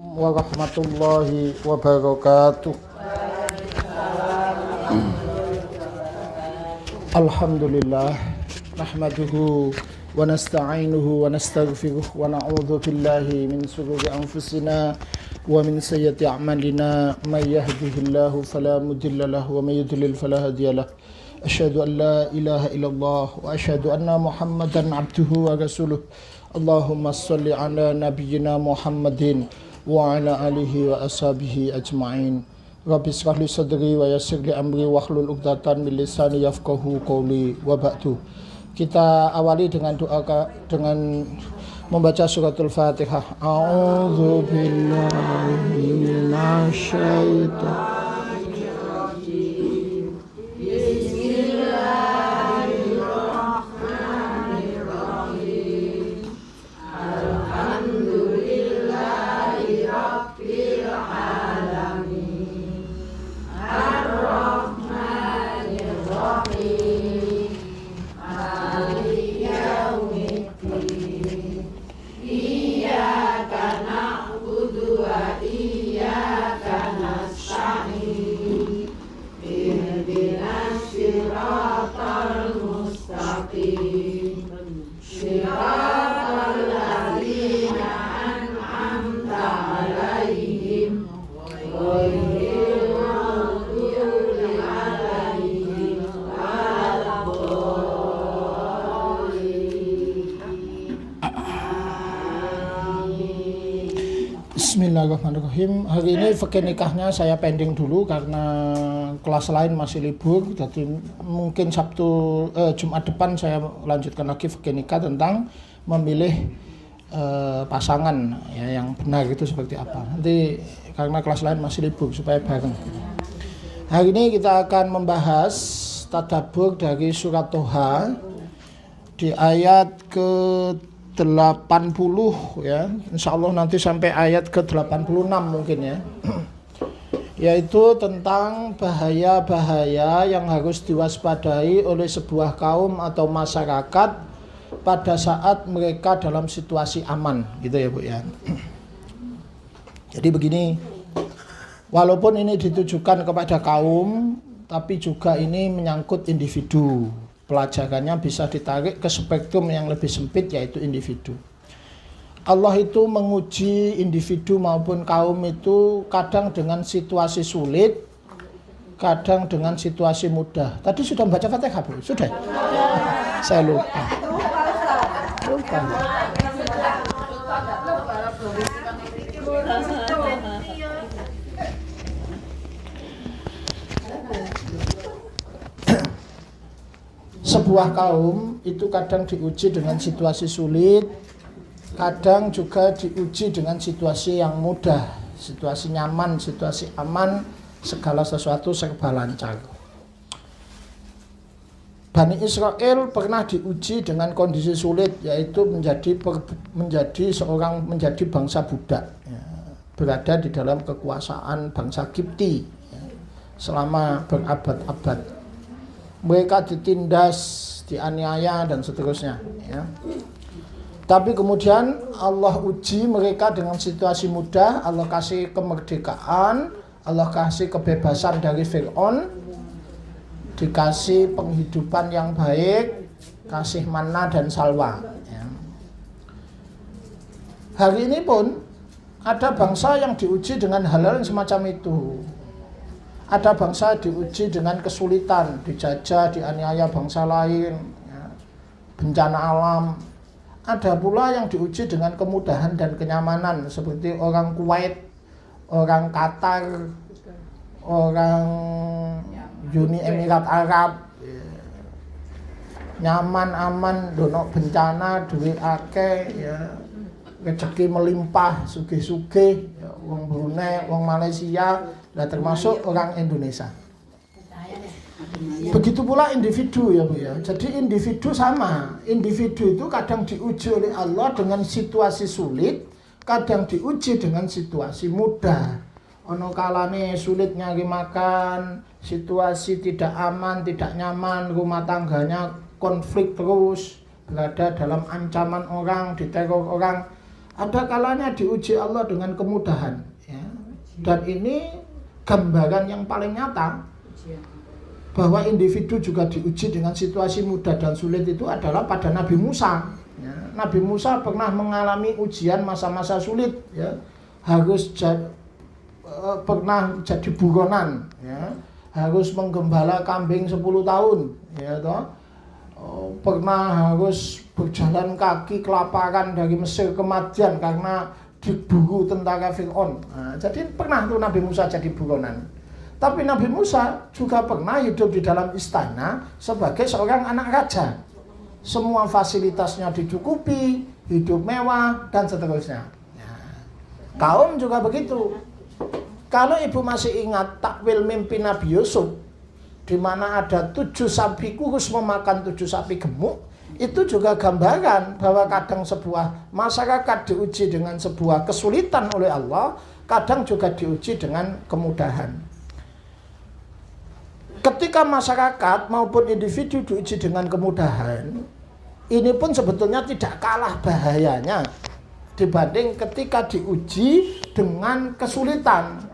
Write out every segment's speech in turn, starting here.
Warahmatullahi wabarakatuh. Alhamdulillah nahmaduhu wa nasta'inuhu wa nastaghfiruh wa na'udzu billahi min shururi anfusina wa min sayyiati a'malina may yahdihillahu fala mudilla lahu wa may yudlil fala hadiyalah. Asyhadu an la ilaha illallah wa asyhadu anna Muhammadan abduhu wa rasuluh. Allahumma shalli ala nabiyyina Muhammadin wa ala alihi wa ashabihi ajma'in. Rabbi shrah li sadri wa yassir li amri wahlul 'uqdatam min lisani yafqahu qawli wa ba'du. Kita awali dengan doa dengan membaca suratul Fatihah. A'udzu billahi minasyaitonir Bismillahirrahmanirrahim. Hari ini fikih nikahnya saya pending dulu karena kelas lain masih libur. Jadi mungkin Jumat depan saya lanjutkan lagi fikih nikah tentang memilih pasangan ya, yang benar itu seperti apa. Nanti karena kelas lain masih libur supaya bareng. Hari ini kita akan membahas tadabbur dari surat Toha di ayat ke 80 ya, insyaallah nanti sampai ayat ke 86 mungkin ya. Yaitu tentang bahaya-bahaya yang harus diwaspadai oleh sebuah kaum atau masyarakat pada saat mereka dalam situasi aman, gitu ya Bu ya. Jadi begini, walaupun ini ditujukan kepada kaum, tapi juga ini menyangkut individu. Pelajarannya bisa ditarik ke spektrum yang lebih sempit, yaitu individu. Allah itu menguji individu maupun kaum itu kadang dengan situasi sulit, kadang dengan situasi mudah. Tadi sudah membaca Fatihah, Bu? Sudah? Saya lupa. Sebuah kaum itu kadang diuji dengan situasi sulit, kadang juga diuji dengan situasi yang mudah, situasi nyaman, situasi aman, segala sesuatu serba lancar. Bani Israel pernah diuji dengan kondisi sulit, yaitu menjadi bangsa budak, ya, berada di dalam kekuasaan bangsa Kipti ya, selama berabad-abad. Mereka ditindas, dianiaya dan seterusnya ya. Tapi kemudian Allah uji mereka dengan situasi mudah. Allah kasih kemerdekaan, Allah kasih kebebasan dari Fir'aun, dikasih penghidupan yang baik, kasih manna dan salwa ya. Hari ini pun ada bangsa yang diuji dengan hal-hal yang semacam itu. Ada bangsa diuji dengan kesulitan, dijajah, dianiaya bangsa lain, ya, bencana alam. Ada pula yang diuji dengan kemudahan dan kenyamanan, seperti orang Kuwait, orang Qatar, orang Uni Emirat Arab. Nyaman, aman, dono bencana, duit akeh, ya, rezeki melimpah, sugih-sugih, ya, wong Brunei, wong Malaysia, dan termasuk orang Indonesia. Begitu pula individu ya Bu ya. Jadi individu sama. Individu itu kadang diuji oleh Allah dengan situasi sulit, kadang diuji dengan situasi mudah. Ono kalane sulit nyari makan, situasi tidak aman, tidak nyaman, rumah tangganya konflik terus, berada dalam ancaman orang, diteror orang. ada kalanya diuji Allah dengan kemudahan, ya. Dan ini gambaran yang paling nyata bahwa individu juga diuji dengan situasi mudah dan sulit itu adalah pada Nabi Musa, ya. Nabi Musa pernah mengalami ujian masa-masa sulit, ya. Harus pernah jadi buronan, ya. Harus menggembala kambing 10 tahun, ya toh. Pernah harus berjalan kaki kelaparan dari Mesir ke Madian karena diburu tentara Fir'aun. Nah, jadi pernah tuh Nabi Musa jadi buronan. Tapi Nabi Musa juga pernah hidup di dalam istana sebagai seorang anak raja. Semua fasilitasnya dicukupi, hidup mewah, dan seterusnya. Nah, kaum juga begitu. Kalau ibu masih ingat takwil mimpi Nabi Yusuf, di mana ada 7 sapi kurus memakan 7 sapi gemuk, itu juga gambaran bahwa kadang sebuah masyarakat diuji dengan sebuah kesulitan oleh Allah, kadang juga diuji dengan kemudahan. Ketika masyarakat maupun individu diuji dengan kemudahan, ini pun sebetulnya tidak kalah bahayanya dibanding ketika diuji dengan kesulitan.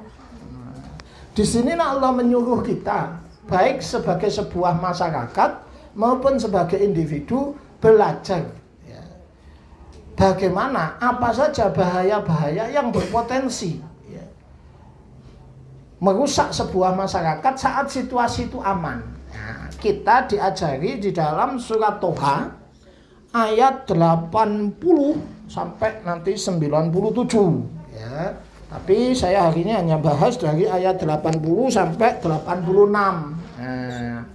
Di sini Allah menyuruh kita, baik sebagai sebuah masyarakat maupun sebagai individu, belajar, ya. Bagaimana, apa saja bahaya-bahaya yang berpotensi, ya, merusak sebuah masyarakat saat situasi itu aman. Nah, kita diajari di dalam surat Toha ayat 80 sampai nanti 97, ya. Tapi saya hari ini hanya bahas dari ayat 80 sampai 86. Nah,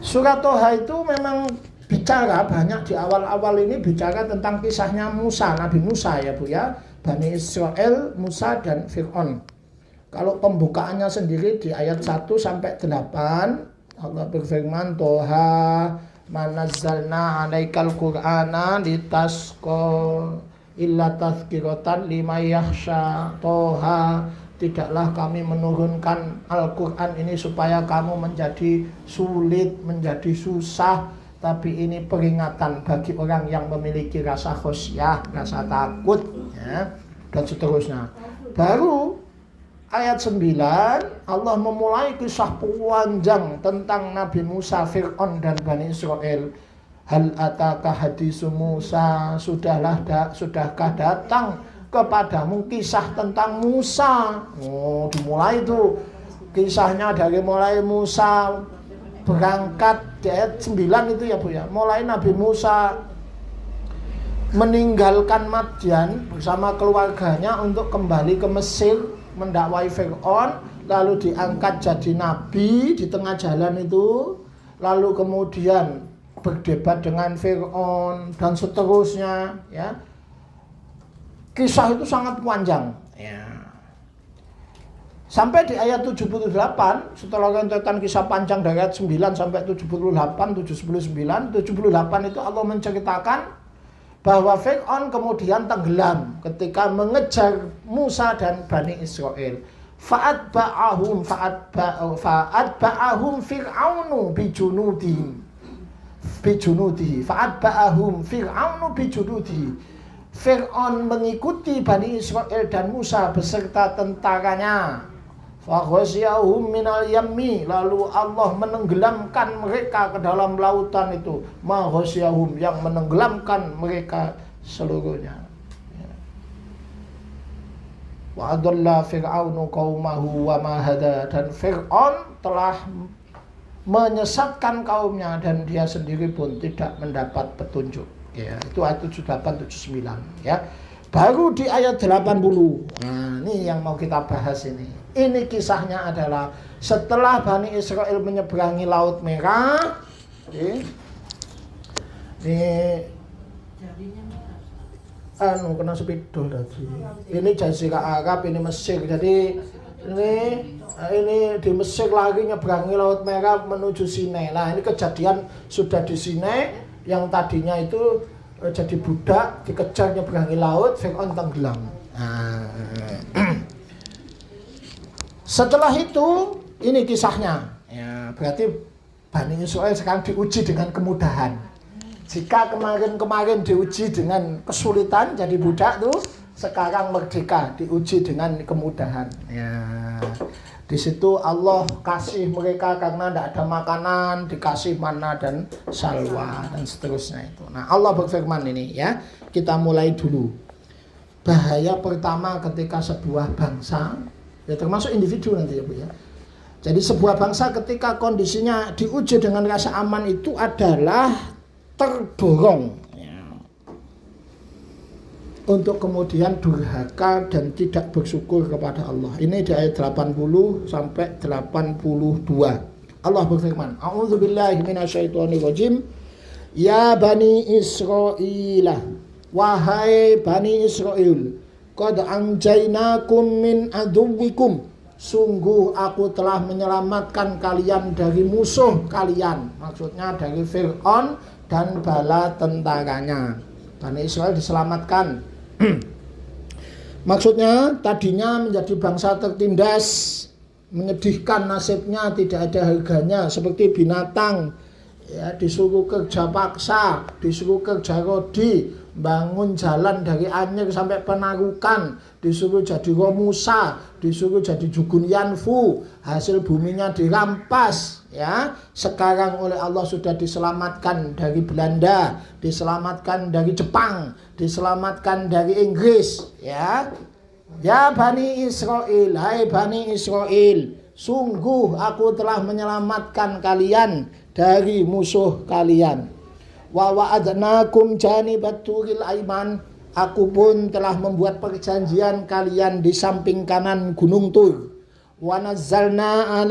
surat Toha itu memang bicara banyak di awal-awal ini bicara tentang kisahnya Musa, Nabi Musa, ya Bu, ya, Bani Israel, Musa dan Fir'aun. Kalau pembukaannya sendiri di ayat 1 sampai 8, Allah berfirman, Toha manazzalna 'alaikal qur'ana litasqa illa tazkiratan liman yakhsha. Toha, tidaklah kami menurunkan Al-Qur'an ini supaya kamu menjadi sulit, menjadi susah, tapi ini peringatan bagi orang yang memiliki rasa khosyah, rasa takut, ya, dan seterusnya. Baru ayat 9 Allah memulai kisah panjang tentang Nabi Musa, Fir'aun dan Bani Israel. Hal ataka hadisu Musa, sudahkah datang kepadamu kisah tentang Musa. Oh, dimulai itu kisahnya dari mulai Musa berangkat di ayat 9 itu, ya Bu, ya. Mulai Nabi Musa meninggalkan Madian bersama keluarganya untuk kembali ke Mesir mendakwai Fir'aun, lalu diangkat jadi nabi di tengah jalan itu, lalu kemudian berdebat dengan Fir'aun dan seterusnya, ya. Kisah itu sangat panjang, ya. Sampai di ayat 78, setelah rentetan kisah panjang dari ayat 9 sampai 78, 78 itu Allah menceritakan bahwa Fir'aun kemudian tenggelam ketika mengejar Musa dan Bani Israel. Fa'atba'ahum Fir'aunu bijunudihi. Fa'atba'ahum Fir'aunu bijunudihi. Fir'aun mengikuti Bani Israel dan Musa beserta tentaranya. Faghasiyahum minal yammi, lalu Allah menenggelamkan mereka ke dalam lautan itu. Maghasiyahum, yang menenggelamkan mereka seluruhnya. Wa adalla Fir'aunu qaumahu wa ma hada, dan Fir'aun telah menyesatkan kaumnya dan dia sendiri pun tidak mendapat petunjuk. Ya, itu ayat 78 79, ya. Baru di ayat 80. Nah, ini yang mau kita bahas ini. Ini kisahnya adalah setelah Bani Israel menyeberangi Laut Merah, kena spidol tadi. Ini Jazirah Arab, ini Mesir. Jadi ini di Mesir lagi nyeberangi Laut Merah menuju Sinai. Nah, ini kejadian sudah di Sinai, yang tadinya itu jadi budak, dikejar nyeberangi laut, Fir'aun tenggelam. Setelah itu, ini kisahnya. Ya, berarti Bani Israel sekarang diuji dengan kemudahan. Jika kemarin-kemarin diuji dengan kesulitan jadi budak tuh, sekarang merdeka diuji dengan kemudahan. Ya. Di situ Allah kasih mereka karena tidak ada makanan, dikasih mana dan salwa dan seterusnya itu. Nah, Allah berfirman ini ya, kita mulai dulu. Bahaya pertama ketika sebuah bangsa, ya termasuk individu nanti ya Bu ya. Jadi sebuah bangsa ketika kondisinya diuji dengan rasa aman itu adalah terdorong ya, untuk kemudian durhaka dan tidak bersyukur kepada Allah. Ini di ayat 80 sampai 82. Allah berfirman, A'udzubillahi minasyaitonirrajim. Ya Bani Israil, wahai Bani Israel, qad anjainakum min aduwwikum. Sungguh aku telah menyelamatkan kalian dari musuh kalian. Maksudnya dari Fir'aun dan bala tentaranya. Bani Israel diselamatkan. Maksudnya tadinya menjadi bangsa tertindas, menyedihkan nasibnya, tidak ada harganya, seperti binatang ya, disuruh kerja paksa, disuruh kerja rodi, bangun jalan dari Anyer sampai Penarukan, disuruh jadi Romusa, disuruh jadi Jugun Yanfu, hasil buminya dirampas ya. Sekarang oleh Allah sudah diselamatkan dari Belanda, diselamatkan dari Jepang, diselamatkan dari Inggris ya. Ya Bani Israel, hai Bani Israel, sungguh aku telah menyelamatkan kalian dari musuh kalian. Wa wa'adnakum janibat turil aiman, aku pun telah membuat perjanjian kalian di samping kanan gunung Tur. Wa nazzalna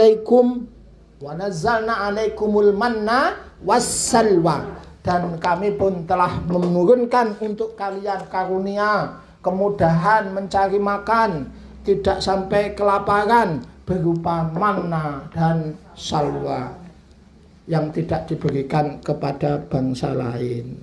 alaikumul manna wassalwa, dan kami pun telah menurunkan untuk kalian karunia kemudahan mencari makan, tidak sampai kelaparan, berupa manna dan salwa yang tidak diberikan kepada bangsa lain.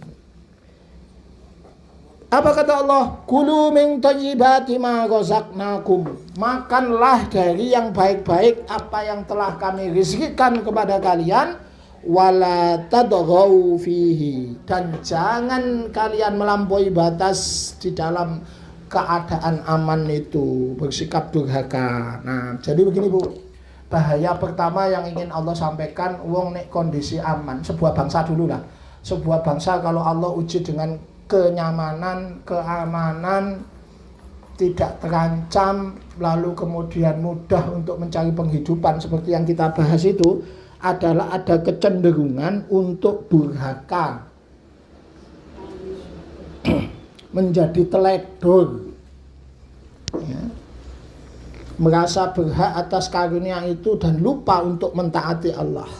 Apa kata Allah? Kulu min thayyibati ma razaqnakum. Makanlah dari yang baik-baik apa yang telah kami rizkikan kepada kalian, wala tadghaw fihi, dan jangan kalian melampaui batas di dalam keadaan aman itu, bersikap durhaka. Nah, jadi begini Bu. Bahaya pertama yang ingin Allah sampaikan, wong nek kondisi aman, sebuah bangsa dulu lah. Sebuah bangsa kalau Allah uji dengan kenyamanan, keamanan, tidak terancam, lalu kemudian mudah untuk mencari penghidupan seperti yang kita bahas itu, adalah ada kecenderungan untuk durhaka, menjadi teledor ya, merasa berhak atas karunia itu dan lupa untuk mentaati Allah.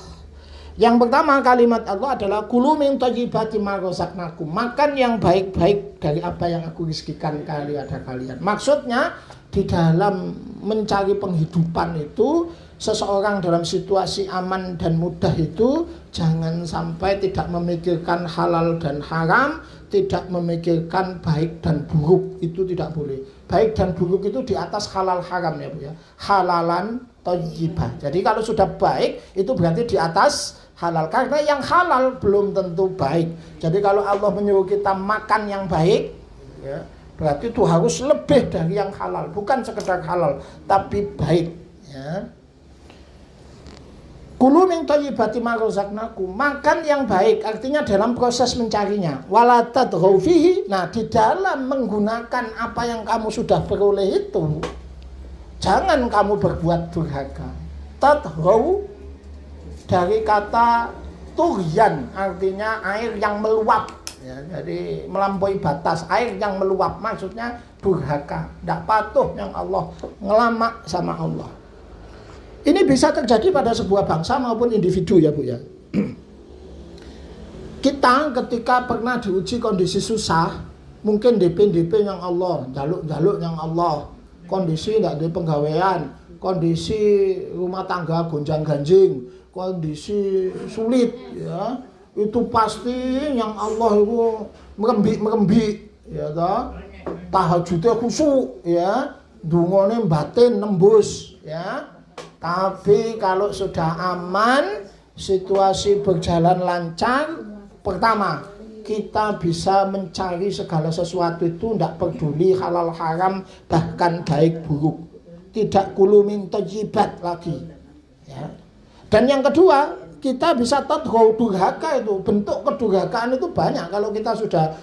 Yang pertama kalimat Allah adalah kulu min thayyibati ma razaqnakum, makan yang baik-baik dari apa yang aku rizkikan kalian. Maksudnya di dalam mencari penghidupan itu, seseorang dalam situasi aman dan mudah itu jangan sampai tidak memikirkan halal dan haram, tidak memikirkan baik dan buruk, itu tidak boleh. Baik dan buruk itu di atas halal haram ya Bu ya. Halalan thayyibah. Jadi kalau sudah baik itu berarti di atas halal, karena yang halal belum tentu baik. Jadi kalau Allah menyuruh kita makan yang baik ya, berarti itu harus lebih dari yang halal, bukan sekedar halal tapi baik ya. Kulu min thayyibati ma razaqnakum, makan yang baik artinya dalam proses mencarinya. Wala tadghaw fihi, nah di dalam menggunakan apa yang kamu sudah peroleh itu jangan kamu berbuat durhaka. Tadghaw dari kata tughyan, artinya air yang meluap ya, jadi melampaui batas, air yang meluap, maksudnya durhaka, tidak patuh yang Allah, ngelamak sama Allah. Ini bisa terjadi pada sebuah bangsa maupun individu ya Bu ya. Kita ketika pernah diuji kondisi susah, mungkin DP yang Allah, jaluk yang Allah, kondisi tidak ada penggawean, kondisi rumah tangga gonjang-ganjing, kondisi sulit ya, itu pasti yang Allah itu merembik ya toh, tahajudnya khusyuk ya, dungane batin nembus ya. Tapi kalau sudah aman, situasi berjalan lancar, pertama kita bisa mencari segala sesuatu itu tidak peduli halal haram bahkan baik buruk, tidak kulu min thayyibat lagi ya. Dan yang kedua, kita bisa tahu durhaka itu, bentuk kedurhakaan itu banyak. Kalau kita sudah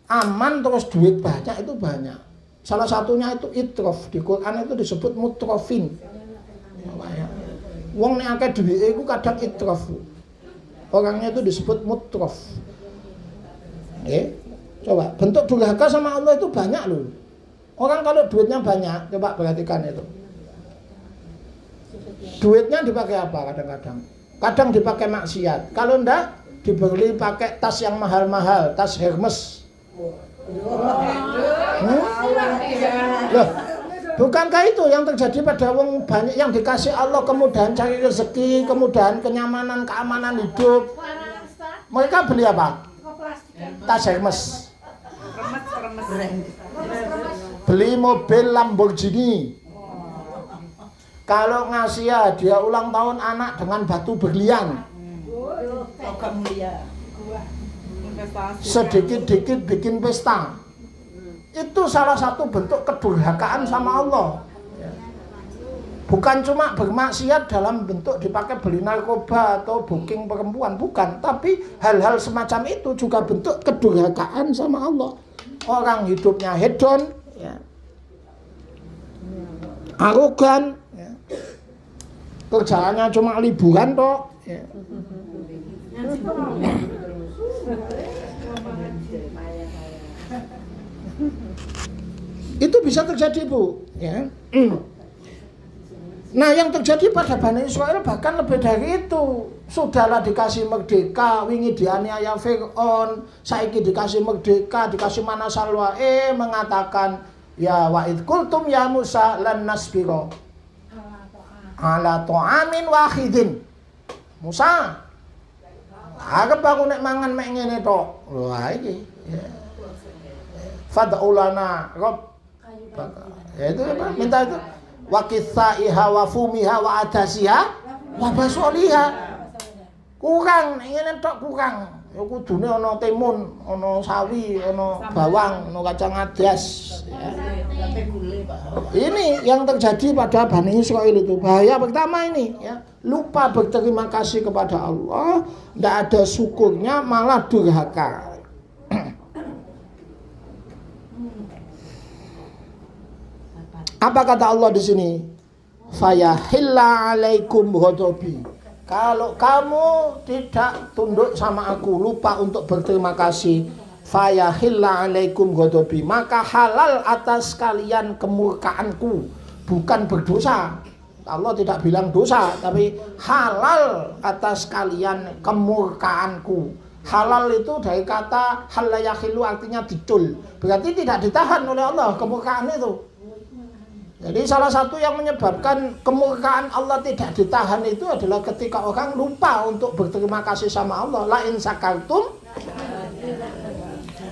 aman terus duit banyak itu banyak. Salah satunya itu itrof, di Quran itu disebut mutrofin. Wong nek akeh duwike iku kadang itrof. Orangnya itu disebut mutrof. Coba bentuk durhaka sama Allah itu banyak loh. Orang kalau duitnya banyak, coba perhatikan itu. Duitnya dipakai apa kadang-kadang? Kadang dipakai maksiat. Kalau enggak, dibeli pakai tas yang mahal-mahal, tas Hermes. Loh, bukankah itu yang terjadi pada wong banyak yang dikasih Allah kemudahan cari rezeki, kemudahan kenyamanan, keamanan hidup. Mereka beli apa? Tas Hermes. Beli mobil Lamborghini. Kalau ngasih hadiah ulang tahun anak dengan batu berlian. Sedikit-dikit bikin pesta. Itu salah satu bentuk kedurhakaan sama Allah. Bukan cuma bermaksiat dalam bentuk dipakai beli narkoba atau booking perempuan, bukan. Tapi hal-hal semacam itu juga bentuk kedurhakaan sama Allah. Orang hidupnya hedon, ya. Arogan, ya. Kerjaannya cuma liburan toh. Ya. Itu bisa terjadi, Bu. Ya. Nah, yang terjadi pada Bani Israel bahkan lebih dari itu. Sudahlah dikasih merdeka, wingi dianiaya Fir'aun, saiki dikasih merdeka, dikasih mana salwa, mengatakan, ya wa'id kultum ya Musa lan nasbiro ala ta'amin wahidin. Musa, arep aku nek mangan mek ngene tok. Wah iki. Ya. Fad'ulana Rabb. Ya itu apa? Minta itu wa qithaiha wa fumiha wa adasiha wa basoliha. Kurang, ngene tok kurang. Ya kudune ana timun, ana sawi, ana bawang, ana kacang adas. Ya. Ini yang terjadi pada Bani Israil itu. Bahaya pertama ini, ya. Lupa berterima kasih kepada Allah, tidak ada syukurnya, malah durhaka. Apa kata Allah di sini? Fayahilla alaikum ghadabi. Kalau kamu tidak tunduk sama aku, lupa untuk berterima kasih, fayahilla alaikum ghadabi, maka halal atas kalian kemurkaanku. Bukan berdosa. Allah tidak bilang dosa, tapi halal atas kalian kemurkaanku. Halal itu dari kata halayahilu, artinya dicul. Berarti tidak ditahan oleh Allah kemurkaan itu. Jadi salah satu yang menyebabkan kemurkaan Allah tidak ditahan itu adalah ketika orang lupa untuk berterima kasih sama Allah. La in sakartum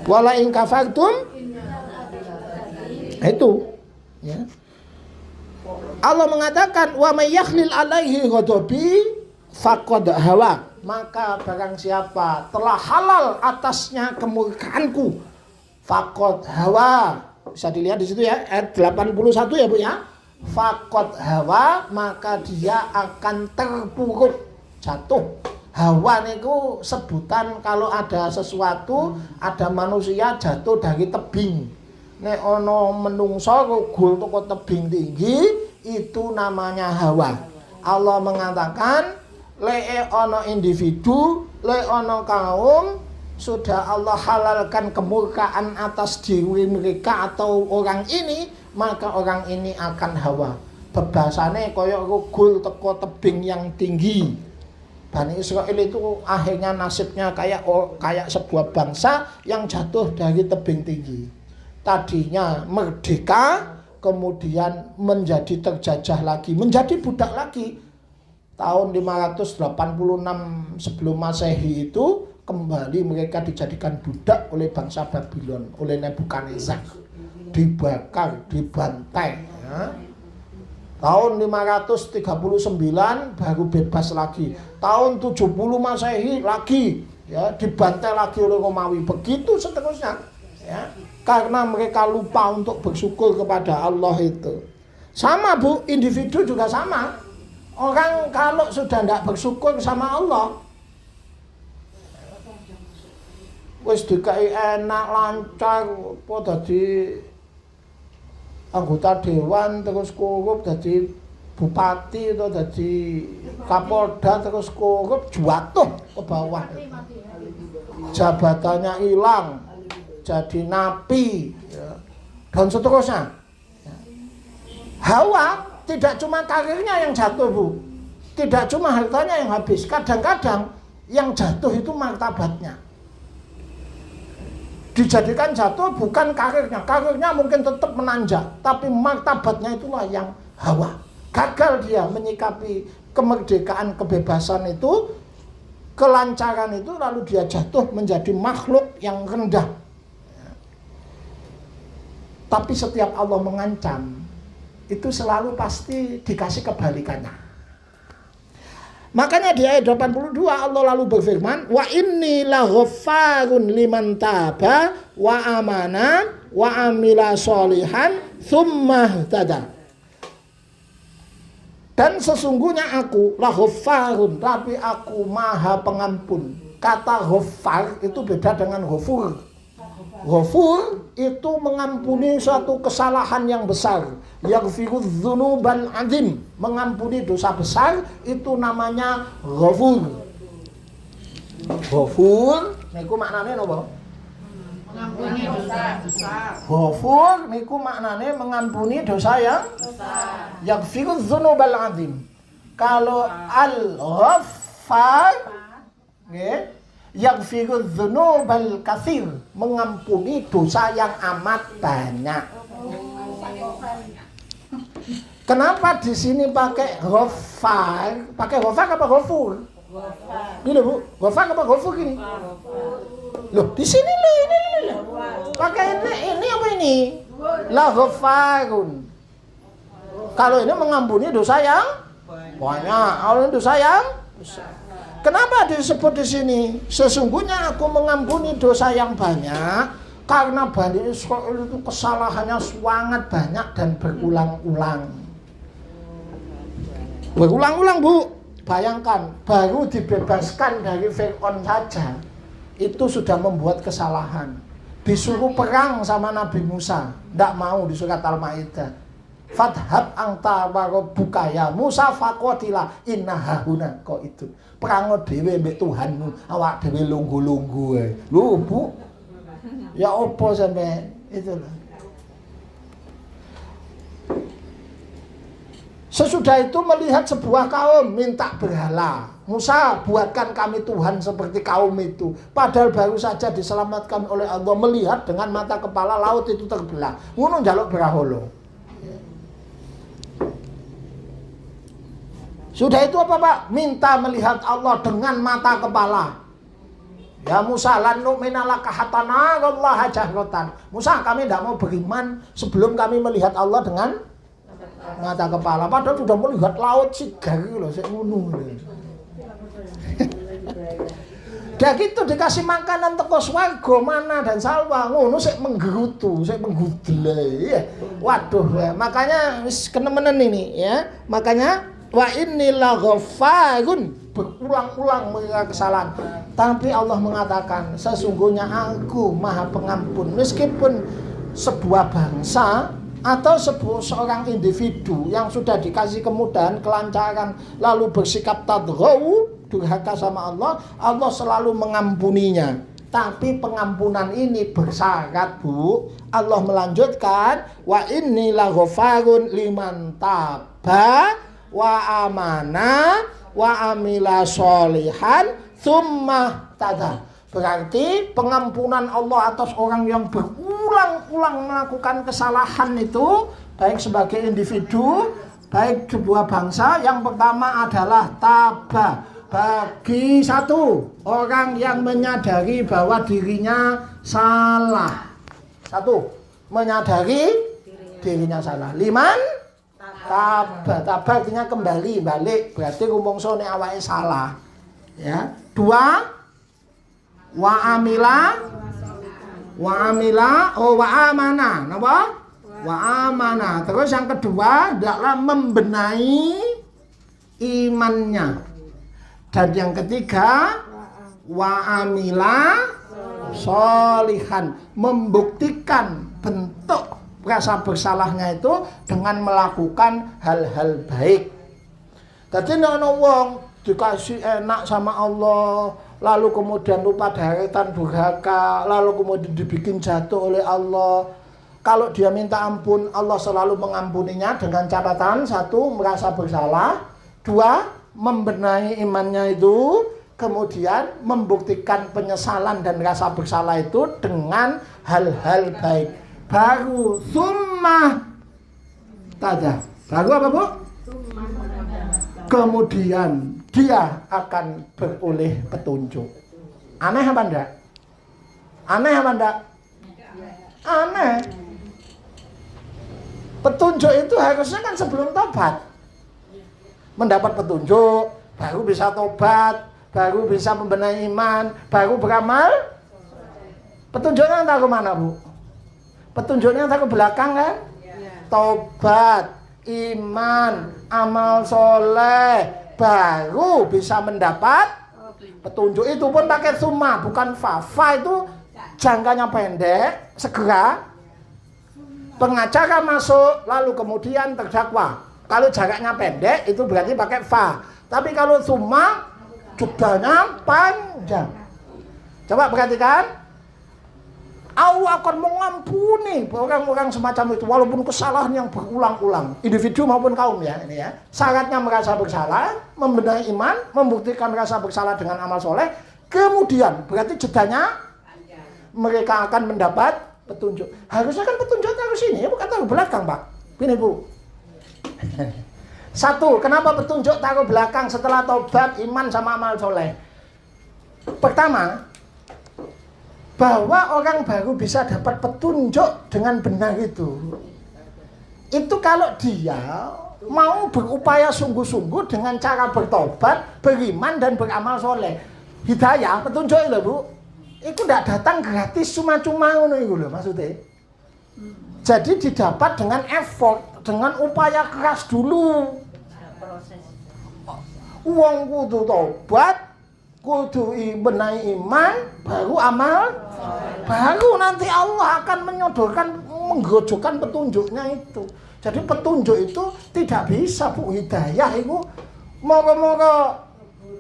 wa la in kafartum. Itu ya. Allah mengatakan wa may yakhlil alaihi ghadabi faqad hawa. Maka barang siapa telah halal atasnya kemurkaanku, faqad hawa. Bisa dilihat di situ ya, ayat 81 ya Bu ya. Faqad hawa, maka dia akan terpuruk, jatuh. Hawa niku sebutan kalau ada sesuatu, ada manusia jatuh dari tebing. Nek ono menungso rugul teko tebing tinggi, itu namanya hawa. Allah mengatakan, le ono individu, le ono kaum, sudah Allah halalkan kemurkaan atas diri mereka atau orang ini, maka orang ini akan hawa. Bebasane koyok rugul teko tebing yang tinggi. Bani Israel itu akhirnya nasibnya kayak sebuah bangsa yang jatuh dari tebing tinggi. Tadinya merdeka, kemudian menjadi terjajah lagi, menjadi budak lagi. Tahun 586 sebelum Masehi itu kembali mereka dijadikan budak oleh bangsa Babylon, oleh Nebukadnezar, dibakar, dibantai. Ya. Tahun 539 baru bebas lagi. Tahun 70 Masehi lagi ya, dibantai lagi oleh Romawi, begitu seterusnya, ya, karena mereka lupa untuk bersyukur kepada Allah itu. Sama Bu, individu juga sama. Orang kalau sudah tidak bersyukur sama Allah, wis dikai enak lancar, apa dadi anggota dewan terus korup, dadi bupati atau dadi kapolda terus korup, jatuh ke bawah, jabatannya hilang, jadi napi, ya, dan seterusnya. Hawa tidak cuma karirnya yang jatuh Bu, tidak cuma hartanya yang habis, kadang-kadang yang jatuh itu martabatnya. Dijadikan jatuh bukan karirnya, karirnya mungkin tetap menanjak, tapi martabatnya itulah yang hawa. Gagal dia menyikapi kemerdekaan, kebebasan itu, kelancaran itu, lalu dia jatuh menjadi makhluk yang rendah. Tapi setiap Allah mengancam, itu selalu pasti dikasih kebalikannya. Makanya di ayat 82 Allah lalu berfirman, wa inni laghaffarun liman taba wa amana wa amila sholihan tsumma ihtada. Dan sesungguhnya aku laghaffarun, tapi aku maha pengampun. Kata ghaffar itu beda dengan ghafur. Ghafur itu mengampuni suatu kesalahan yang besar. Yaghfiru dzunubal adzim, mengampuni dosa besar, itu namanya ghafur. Ghafur niku maknane napa? Mengampuni dosa besar. Ghafur niku maknane mengampuni dosa yang besar. Yaghfiru dzunubal adzim. Kalau al-ghaffar nggih, yaghfiru dzunubal katsir, mengampuni dosa yang amat banyak. Kenapa di sini pakai ghaffar? Pakai ghaffar apa ghafur? Ini loh Bu, ghaffar apa ghafur ini? Loh, di sini loh ini. Pakai ini apa ini? La ghaffarun. Kalau ini mengampuni dosa yang banyak, kalau ini dosa yang besar. Kenapa disebut di sini? Sesungguhnya aku mengampuni dosa yang banyak karena Bani Israil itu kesalahannya sangat banyak dan berulang-ulang. Berulang-ulang Bu, bayangkan baru dibebaskan dari Fir'aun saja itu sudah membuat kesalahan. Disuruh perang sama Nabi Musa, tidak mau di surat Al-Maidah. Fadhab anta wa rabbuka ya Musa faqatila inna hahuna kok itu. Perang dhewe mbek Tuhanmu, awak dhewe lunggu-lunggu ae. Lho Bu. Ya opo sampe itu loh. Sesudah itu melihat sebuah kaum minta berhala. Musa, buatkan kami Tuhan seperti kaum itu. Padahal baru saja diselamatkan oleh Allah, melihat dengan mata kepala laut itu terbelah. Ngono njaluk berhala. Sudah itu apa Pak? Minta melihat Allah dengan mata kepala. Ya Musa, lan nu'mina laka hatta narallaha jahratan. Musa, kami tidak mau beriman sebelum kami melihat Allah dengan mata kepala. Padahal sudah melihat laut sigar loh, sik ngono. Dah gitu dikasih makanan teko swarga mana dan salwa ngono sik menggerutu, sik menggudel ya. Waduh ya, makanya wis kenemenen ini ya. Makanya wa innila ghaffarun, berulang-ulang mengira kesalahan. Tapi Allah mengatakan sesungguhnya aku maha pengampun. Meskipun sebuah bangsa atau seorang individu yang sudah dikasih kemudahan, kelancaran, lalu bersikap tadghaw, durhaka sama Allah, Allah selalu mengampuninya. Tapi pengampunan ini bersyarat Bu. Allah melanjutkan wa inni laghaffarun liman taba wa amana wa amila sholihan tsumma tada. Berarti pengampunan Allah atas orang yang berulang-ulang melakukan kesalahan itu, baik sebagai individu, baik sebuah bangsa. Yang pertama adalah taba, bagi satu orang yang menyadari bahwa dirinya salah. Satu, menyadari dirinya salah. Liman taba, taba artinya kembali, balik. Berarti rumongso nek awake salah. Ya. Dua, Wa amila, wa amana, napa? Wa amana. Terus yang kedua adalah membenahi imannya. Dan yang ketiga wa amila sholihan, membuktikan bentuk rasa bersalahnya itu dengan melakukan hal-hal baik. Jadi nek ana wong dikasih enak sama Allah, lalu kemudian lupa deretan durhaka, lalu kemudian dibikin jatuh oleh Allah. Kalau dia minta ampun, Allah selalu mengampuninya dengan catatan: satu, merasa bersalah; dua, membenahi imannya itu; kemudian membuktikan penyesalan dan rasa bersalah itu dengan hal-hal baik. Baru summa tada. Baru apa, Bu? Kemudian dia akan beroleh petunjuk. Aneh apa enggak? Aneh apa enggak? Aneh. Petunjuk itu harusnya kan sebelum tobat. Mendapat petunjuk, baru bisa tobat, baru bisa membenahi iman, baru beramal. Petunjuknya entah ke mana, Bu? Petunjuknya entah ke belakang kan? Tobat, iman, amal soleh, baru bisa mendapat petunjuk. Itu pun pakai summa, bukan fa. Fa itu jangkanya pendek, segera. Pengacara masuk, lalu kemudian terdakwa. Kalau jaraknya pendek, itu berarti pakai fa. Tapi kalau summa, jedanya panjang. Coba perhatikan. Allah akan mengampuni orang-orang semacam itu walaupun kesalahan yang berulang-ulang, individu maupun kaum ya ini ya. Syaratnya merasa bersalah, membenahi iman, membuktikan rasa bersalah dengan amal soleh, kemudian berarti jedanya mereka akan mendapat petunjuk. Harusnya kan petunjuknya harus ini ya, bukan taruh belakang, Pak. Ini, Bu. Satu, kenapa petunjuk taruh belakang setelah tobat, iman sama amal soleh? Pertama, bahwa orang baru bisa dapat petunjuk dengan benar itu kalau dia mau berupaya sungguh-sungguh dengan cara bertobat, beriman dan beramal soleh. Hidayah, petunjuk itu, Bu, itu tidak datang gratis cuma-cuma itu loh maksudnya. Jadi didapat dengan effort, dengan upaya keras dulu. Uang kudu tobat, kudu benahi iman, baru amal, baru nanti Allah akan menyodorkan, menggojokkan petunjuknya itu. Jadi petunjuk itu tidak bisa, Bu, hidayah itu moga-moga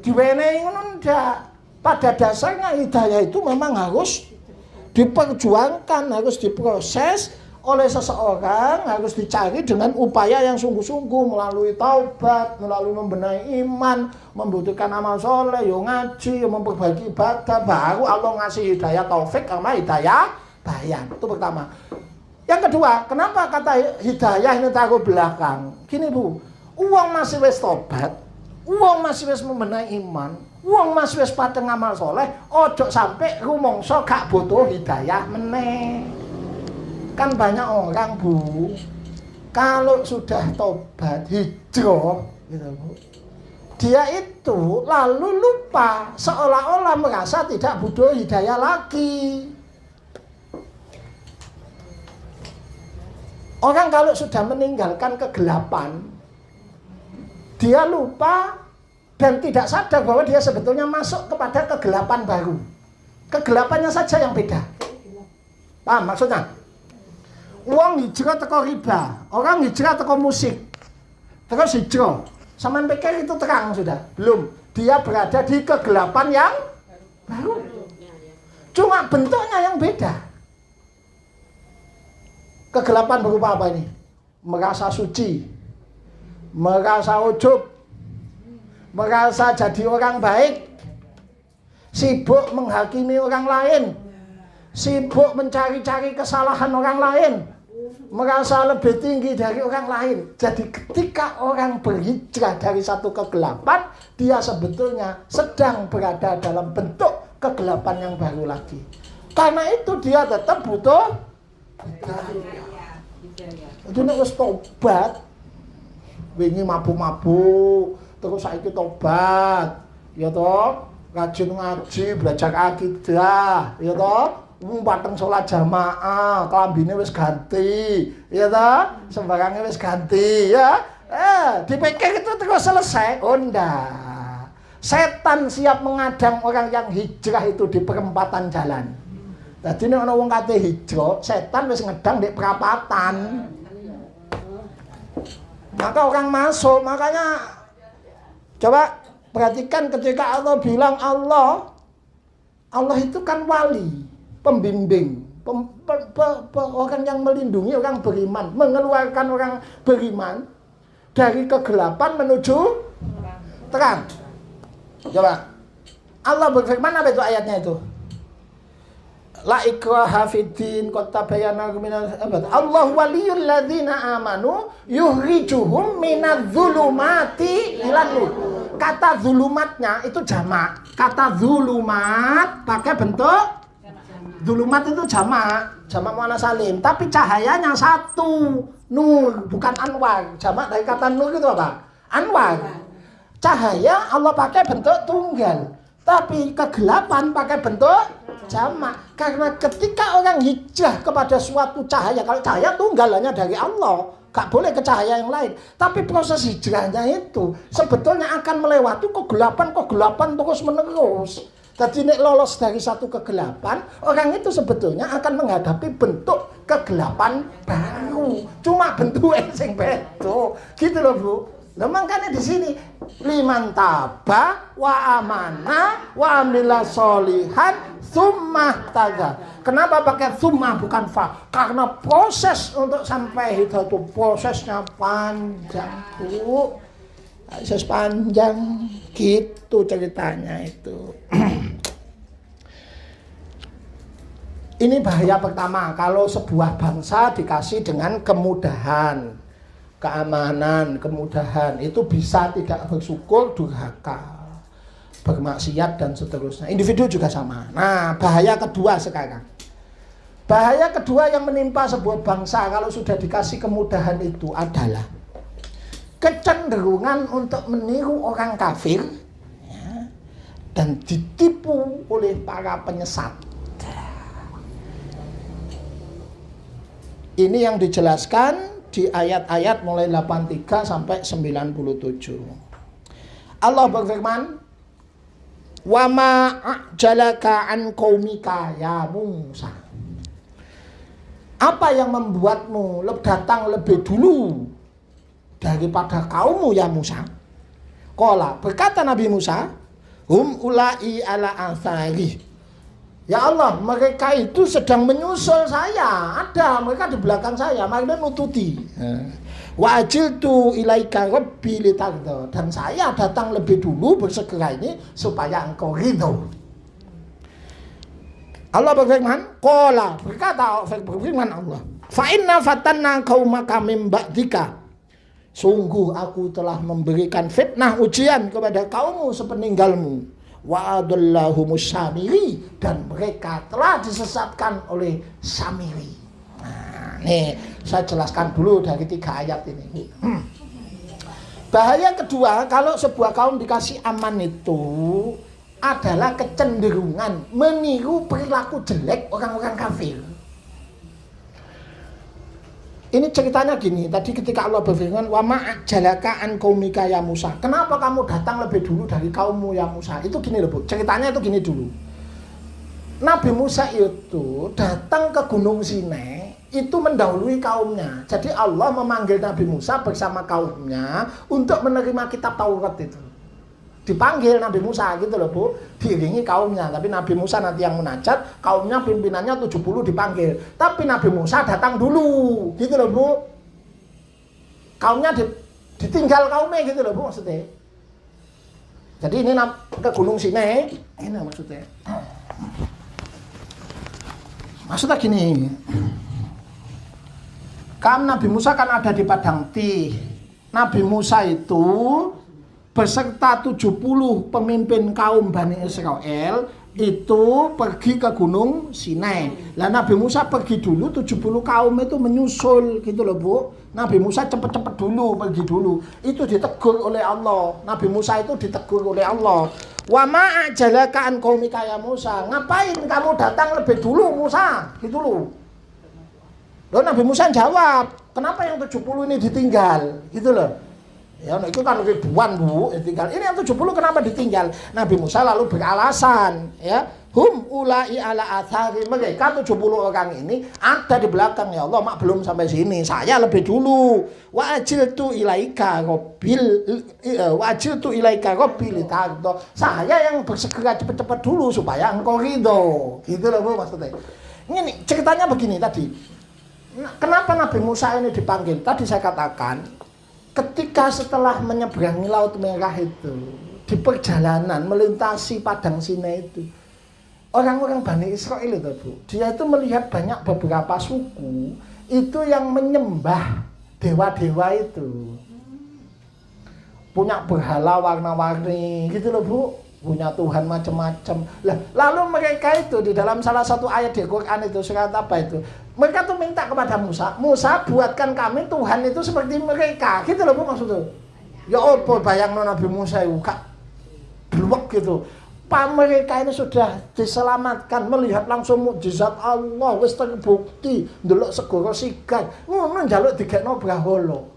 diwenehi ngono ndak. Pada dasarnya hidayah itu memang harus diperjuangkan, harus diproses oleh seseorang, harus dicari dengan upaya yang sungguh-sungguh melalui taubat, melalui membenahi iman, membutuhkan amal soleh, yo ngaji, yo memperbaiki ibadah, baru Allah ngasih hidayah taufik sama hidayah bayan. Itu pertama. Yang kedua, kenapa kata hidayah ini taruh belakang? Gini, Bu, uang masih wis tobat, uang masih wis membenahi iman, uang masih wis padha ngamal soleh, ojo sampai rumangsa gak butuh hidayah meneh. Kan banyak orang, Bu, kalau sudah tobat, hijrah gitu, Bu, dia itu lalu lupa, seolah-olah merasa tidak butuh hidayah lagi. Orang kalau sudah meninggalkan kegelapan, dia lupa dan tidak sadar bahwa dia sebetulnya masuk kepada kegelapan baru. Kegelapannya saja yang beda. Paham maksudnya? Uang hijrah teko riba, orang hijrah teko musik, terus hijrah. Sampean pikir itu terang sudah? Belum. Dia berada di kegelapan yang baru. Cuma bentuknya yang beda. Kegelapan berupa apa ini? Merasa suci, merasa ujub, merasa jadi orang baik, sibuk menghakimi orang lain, sibuk mencari-cari kesalahan orang lain, merasa lebih tinggi dari orang lain. Jadi ketika orang berhijrah dari satu kegelapan, dia sebetulnya sedang berada dalam bentuk kegelapan yang baru lagi. Karena itu dia tetap butuh hidayah. Itu nek wis tobat, wingi mabuk-mabuk, terus saiki tobat, ya toh, rajin ngaji, belajar akidah, ya toh. Pateng sholat jamaah, kelambine wis ganti, ya toh. Sembarangnya wis ganti, ya. Dipikir itu terus selesai. Oh ndak. Setan siap mengadang orang yang hijrah itu di perempatan jalan. Jadi nek ana wong kate hijrah, setan wis ngedang di perapatan. Maka orang masuk, makanya coba perhatikan ketika Allah bilang Allah itu kan wali, pembimbing, orang yang melindungi orang beriman, mengeluarkan orang beriman dari kegelapan menuju terang. Coba Allah berfirman apa itu ayatnya itu? La ikraha fiddin qad tabayyana minal abad. Allah waliyul ladzina amanu yukhrijuhum minadz zulumati ilan nur. Kata zulumatnya itu jamak. Kata zulumat pakai bentuk zulumat itu jamak muannas salim, tapi cahayanya satu, nur, bukan anwar. Jamak dari kata nur itu apa? Anwar. Cahaya Allah pakai bentuk tunggal, tapi kegelapan pakai bentuk jamak. Karena ketika orang hijrah kepada suatu cahaya, kalau cahaya tunggal hanya dari Allah, gak boleh ke cahaya yang lain. Tapi proses hijrahnya itu sebetulnya akan melewati kegelapan terus menerus. Jadi nek lolos dari satu kegelapan, orang itu sebetulnya akan menghadapi bentuk kegelapan baru. Cuma bentuknya sing beda. Gitu loh, Bu. Nah, makanya di sini liman taba wa amana wa amila solihan summa taga. Kenapa pakai summa bukan fa? Karena proses untuk sampai itu prosesnya panjang, Bu. Proses panjang gitu ceritanya itu. Ini bahaya pertama kalau sebuah bangsa dikasih dengan kemudahan, keamanan, kemudahan, itu bisa tidak bersyukur, durhaka, bermaksiat dan seterusnya. Individu juga sama. Nah, bahaya kedua sekarang. Bahaya kedua yang menimpa sebuah bangsa kalau sudah dikasih kemudahan itu adalah kecenderungan untuk meniru orang kafir, ya, dan ditipu oleh para penyesat. Ini yang dijelaskan di ayat-ayat mulai 83 sampai 97. Allah berfirman, "Wa ma a'jalaka an qaumika ya Musa." Apa yang membuatmu datang lebih dulu daripada kaummu ya Musa? Qala, berkata Nabi Musa, "Hum ulai ala athari." Ya Allah, mereka itu sedang menyusul saya. Ada mereka di belakang saya, mereka nututi. Wa ajiltu ilaika rabbi litarda. Dan saya datang lebih dulu bersegera ini supaya engkau ridho. Allah berfirman, qala, berfirman Allah, fa inna fatanna qaumaka min ba'dika. Sungguh aku telah memberikan fitnah ujian kepada kaummu sepeninggalmu. Wa adallahumus samiri, dan mereka telah disesatkan oleh Samiri. Nah, nih saya jelaskan dulu dari 3 ayat ini. Bahaya kedua kalau sebuah kaum dikasih aman itu adalah kecenderungan meniru perilaku jelek orang-orang kafir. Ini ceritanya gini, tadi ketika Allah berfirman, "Wa ma'ajalaka an qaumika ya Musa." Kenapa kamu datang lebih dulu dari kaummu ya Musa? Itu gini loh, Bu. Ceritanya itu gini dulu. Nabi Musa itu datang ke Gunung Sinai itu mendahului kaumnya. Jadi Allah memanggil Nabi Musa bersama kaumnya untuk menerima kitab Taurat itu. Dipanggil Nabi Musa gitu loh, Bu, diiringi kaumnya. Tapi Nabi Musa nanti yang munajat, kaumnya pimpinannya 70 dipanggil. Tapi Nabi Musa datang dulu gitu loh, Bu. Kaumnya ditinggal kaumnya gitu loh, Bu, maksudnya. Jadi ini ke Gunung Sinai, ini maksudnya. Maksudnya gini. Kan Nabi Musa kan ada di Padang Tih. Nabi Musa itu beserta 70 pemimpin kaum Bani Israel itu pergi ke Gunung Sinai. Lah Nabi Musa pergi dulu, 70 kaum itu menyusul gitu loh, Bu. Nabi Musa cepet-cepet dulu, pergi dulu. Itu ditegur oleh Allah. Nabi Musa itu ditegur oleh Allah. Wa ma ajalaka an qaumika ya Musa. Ngapain kamu datang lebih dulu Musa? Gitu loh. Loh Nabi Musa jawab, kenapa yang 70 ini ditinggal? Gitu loh. Ya itu kan ribuan Bu ditinggal. Ini yang 70 kenapa ditinggal? Nabi Musa lalu beralasan, ya. Hum ulai ala athari, mereka 70 orang ini ada di belakang ya Allah, mak belum sampai sini. Saya lebih dulu. Wa ajiltu ilaika rabbil tardo. Saya yang bersegera cepat-cepat dulu supaya engkau ridho. Gitu loh Bu maksudnya. Ini ceritanya begini tadi. Kenapa Nabi Musa ini dipanggil? Tadi saya katakan ketika setelah menyeberangi Laut Merah itu, di perjalanan melintasi padang Sinai itu, orang-orang Bani Israel itu Bu, dia itu melihat banyak beberapa suku itu yang menyembah dewa-dewa itu, punya berhala warna-warni gitu loh Bu, punya Tuhan macam-macam. Lalu mereka itu di dalam salah satu ayat di Quran itu surat apa itu, mereka tuh minta kepada Musa, Musa buatkan kami Tuhan itu seperti mereka, gitu loh Bu maksudnya. Ya apa bayangno Nabi Musa itu kak blok gitu. Mereka ini sudah diselamatkan, melihat langsung mukjizat Allah, wis terbukti, ndelok segara sigat, ngono njaluk digekno brahala.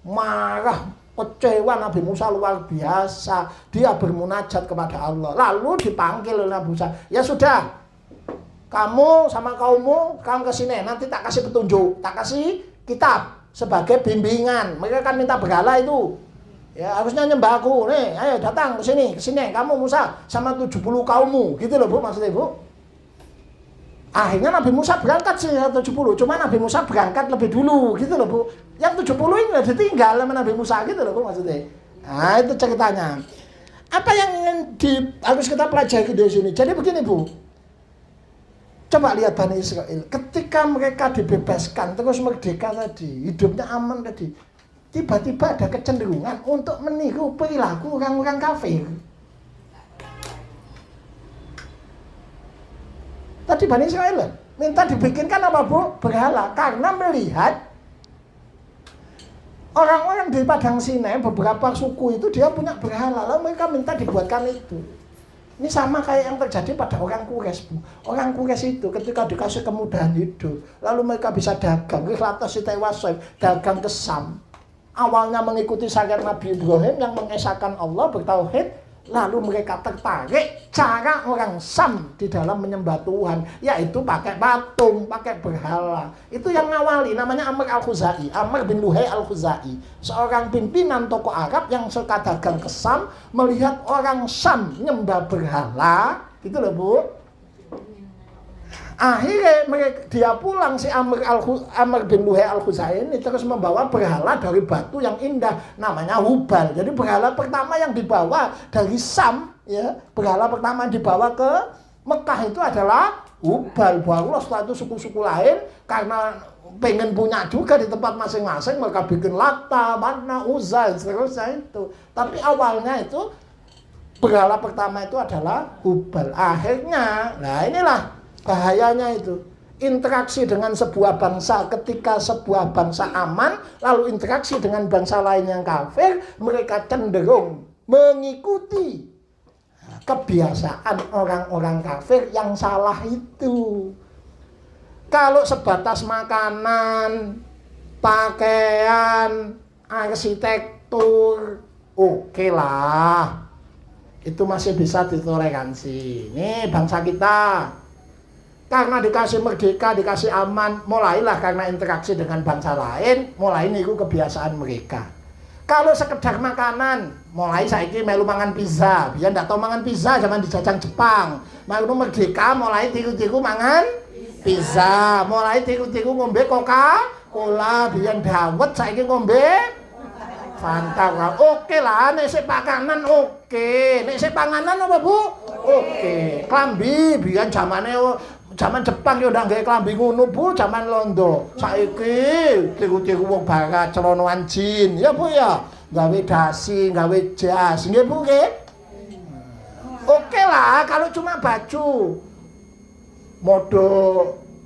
Marah, kecewa Nabi Musa luar biasa, dia bermunajat kepada Allah. Lalu dipanggil oleh Nabi Musa, ya sudah, kamu sama kaummu, kamu kesini, nanti tak kasih petunjuk, tak kasih kitab sebagai bimbingan. Mereka kan minta berhala itu. Ya harusnya nyembah aku, nih ayo datang ke sini, kamu Musa sama 70 kaummu, gitu loh Bu maksudnya Bu. Akhirnya Nabi Musa berangkat sih 70, cuma Nabi Musa berangkat lebih dulu, gitu loh Bu. Yang 70 ini udah ditinggal sama Nabi Musa, gitu loh Bu maksudnya. Nah itu ceritanya. Apa yang harus kita pelajari di sini? Jadi begini Bu, coba lihat Bani Israel, ketika mereka dibebaskan terus merdeka tadi, hidupnya aman tadi, tiba-tiba ada kecenderungan untuk meniru perilaku orang-orang kafir. Tadi Bani Israel minta dibikinkan apa Bu? Berhala, karena melihat orang-orang di Padang Sinai, beberapa suku itu dia punya berhala, lalu mereka minta dibuatkan itu. Ini sama kayak yang terjadi pada orang Quraisy Bu. Orang Quraisy itu ketika dikasih kemudahan hidup, lalu mereka bisa dagang, dagang ke Sam. Awalnya mengikuti syariat Nabi Ibrahim yang mengesahkan Allah, bertauhid, lalu mereka tertarik cara orang Sam di dalam menyembah Tuhan, yaitu pakai patung, pakai berhala. Itu yang ngawali, namanya Amr al-Khuzai, Amr bin Luhai al-Khuzai, seorang pimpinan tokoh Arab yang suka dagang ke Sam, melihat orang Sam nyembah berhala, gitu loh Bu. Akhirnya dia pulang si Amr bin Luhai al-Khuzai ini terus membawa berhala dari batu yang indah namanya Hubal. Jadi berhala pertama yang dibawa dari Sam, ya, berhala pertama yang dibawa ke Mekah itu adalah Hubal. Barulah setelah itu suku-suku lain karena pengen punya juga di tempat masing-masing, mereka bikin Lata, Manna, Uzza, seterusnya itu. Tapi awalnya itu berhala pertama itu adalah Hubal. Akhirnya, nah inilah bahayanya itu, interaksi dengan sebuah bangsa, ketika sebuah bangsa aman, lalu interaksi dengan bangsa lain yang kafir, mereka cenderung mengikuti kebiasaan orang-orang kafir yang salah itu. Kalau sebatas makanan, pakaian, arsitektur, oke lah, itu masih bisa ditoleransi. Ini bangsa kita karena dikasih merdeka, dikasih aman, mulailah karena interaksi dengan bangsa lain, mulai niku kebiasaan mereka. Kalau sekedar makanan, mulai saiki melu mangan pizza, biar ndak tau mangan pizza zaman dijajah Jepang. Mau merdeka mulai tiru-tiru mangan pizza, mulai tiru-tiru ngombe Coca-Cola, biar dawet saiki ngombe Fanta. Oke lah, nek sik pakanan oke. Nek sik panganan apa Bu? Oke. Klambi biyen zaman Jepang yo ndak gawe klambi ngono Bu, zaman Londo. Saiki tiru-tiru wong barat celonoan jin. Ya Bu ya, gawe dasi, gawe jas. Nggih Bu nggih. Oke lah kalau cuma baju. Mode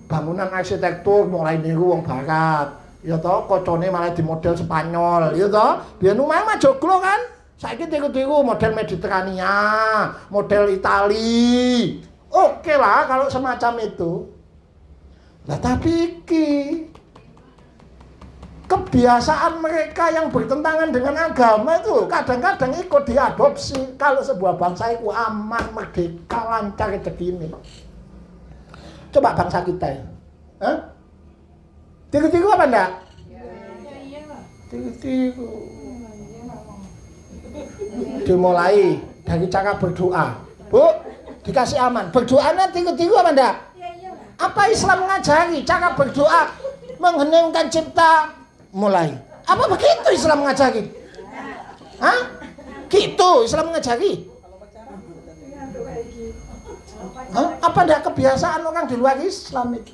bangunan arsitektur mulai niru wong barat. Ya toh kocone malah di model Spanyol, ya toh. Biyen omah mah joglo kan. Saiki tiru-tiru model Mediterania, model Itali. Oke lah kalau semacam itu. Nah tapi kebiasaan mereka yang bertentangan dengan agama itu kadang-kadang ikut diadopsi. Kalau sebuah bangsa itu aman, merdeka, lancar begini. Coba bangsa kita ya. Tiru-tiru apa enggak? Tiru-tiru. Dimulai dari cara berdoa. Bu, dikasih aman. Berdoanya tiru-tiru apa enggak? Apa Islam mengajari cara berdoa mengheningkan cipta? Mulai. Apa begitu Islam mengajari? Hah? Gitu Islam mengajari? Hah? Apa enggak kebiasaan orang di luar Islam itu?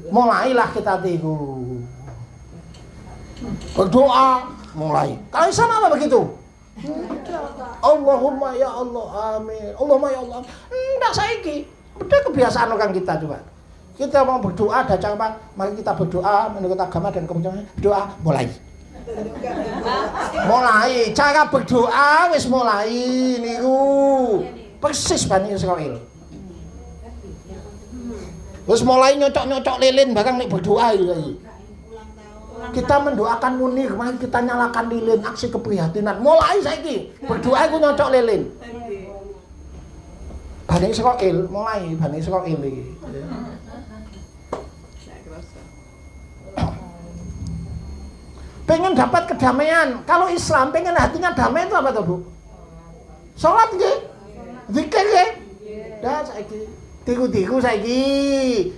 Mulailah kita tiru. Berdoa, mulai. Kalau Islam apa begitu? Allahumma ya Allah, amin. Allahumma ya Allah. Enggak saiki. Udah kebiasaan orang kita coba. Kita mau berdoa ada cara apa? Mari kita berdoa menurut agama dan kemudian berdoa mulai. Mulai, cara berdoa wis mulai niku. Persis Bani Israil. Wis mulai nyocok-nyocok lilin barang nek berdoa iki. Kita mendoakan Munir, mari kita nyalakan lilin, aksi keprihatinan. Mulai saiki berdoa iku nyocok lilin. Bani Israil, mulai Bani Israil iki. Pengen dapat kedamaian. Kalau Islam pengen hatinya damai itu apa tuh, Bu? Salat nggih? Zikir nggih? Dah saiki tiru-tiru saiki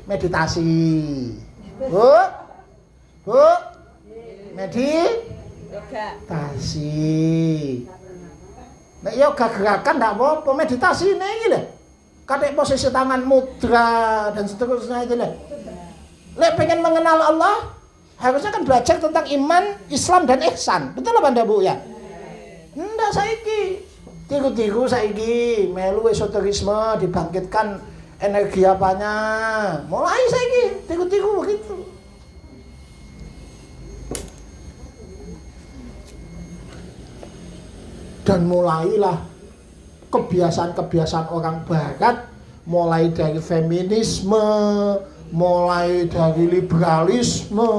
meditasi. Bu? Meditasi. Nek yoga gerakan ndak apa-apa, meditasi ini iki lho. Kadek posisi tangan mudra dan seterusnya itu lho. Lek pengen mengenal Allah, harusnya kan belajar tentang iman, Islam dan ihsan. Betul apa ndak, Bu ya? Ndak saiki. Tiru-tiru saiki melu esoterisme dibangkitkan energi apanya. Mulai saiki tiru-tiru begitu. Dan mulailah kebiasaan-kebiasaan orang barat, mulai dari feminisme, mulai dari liberalisme,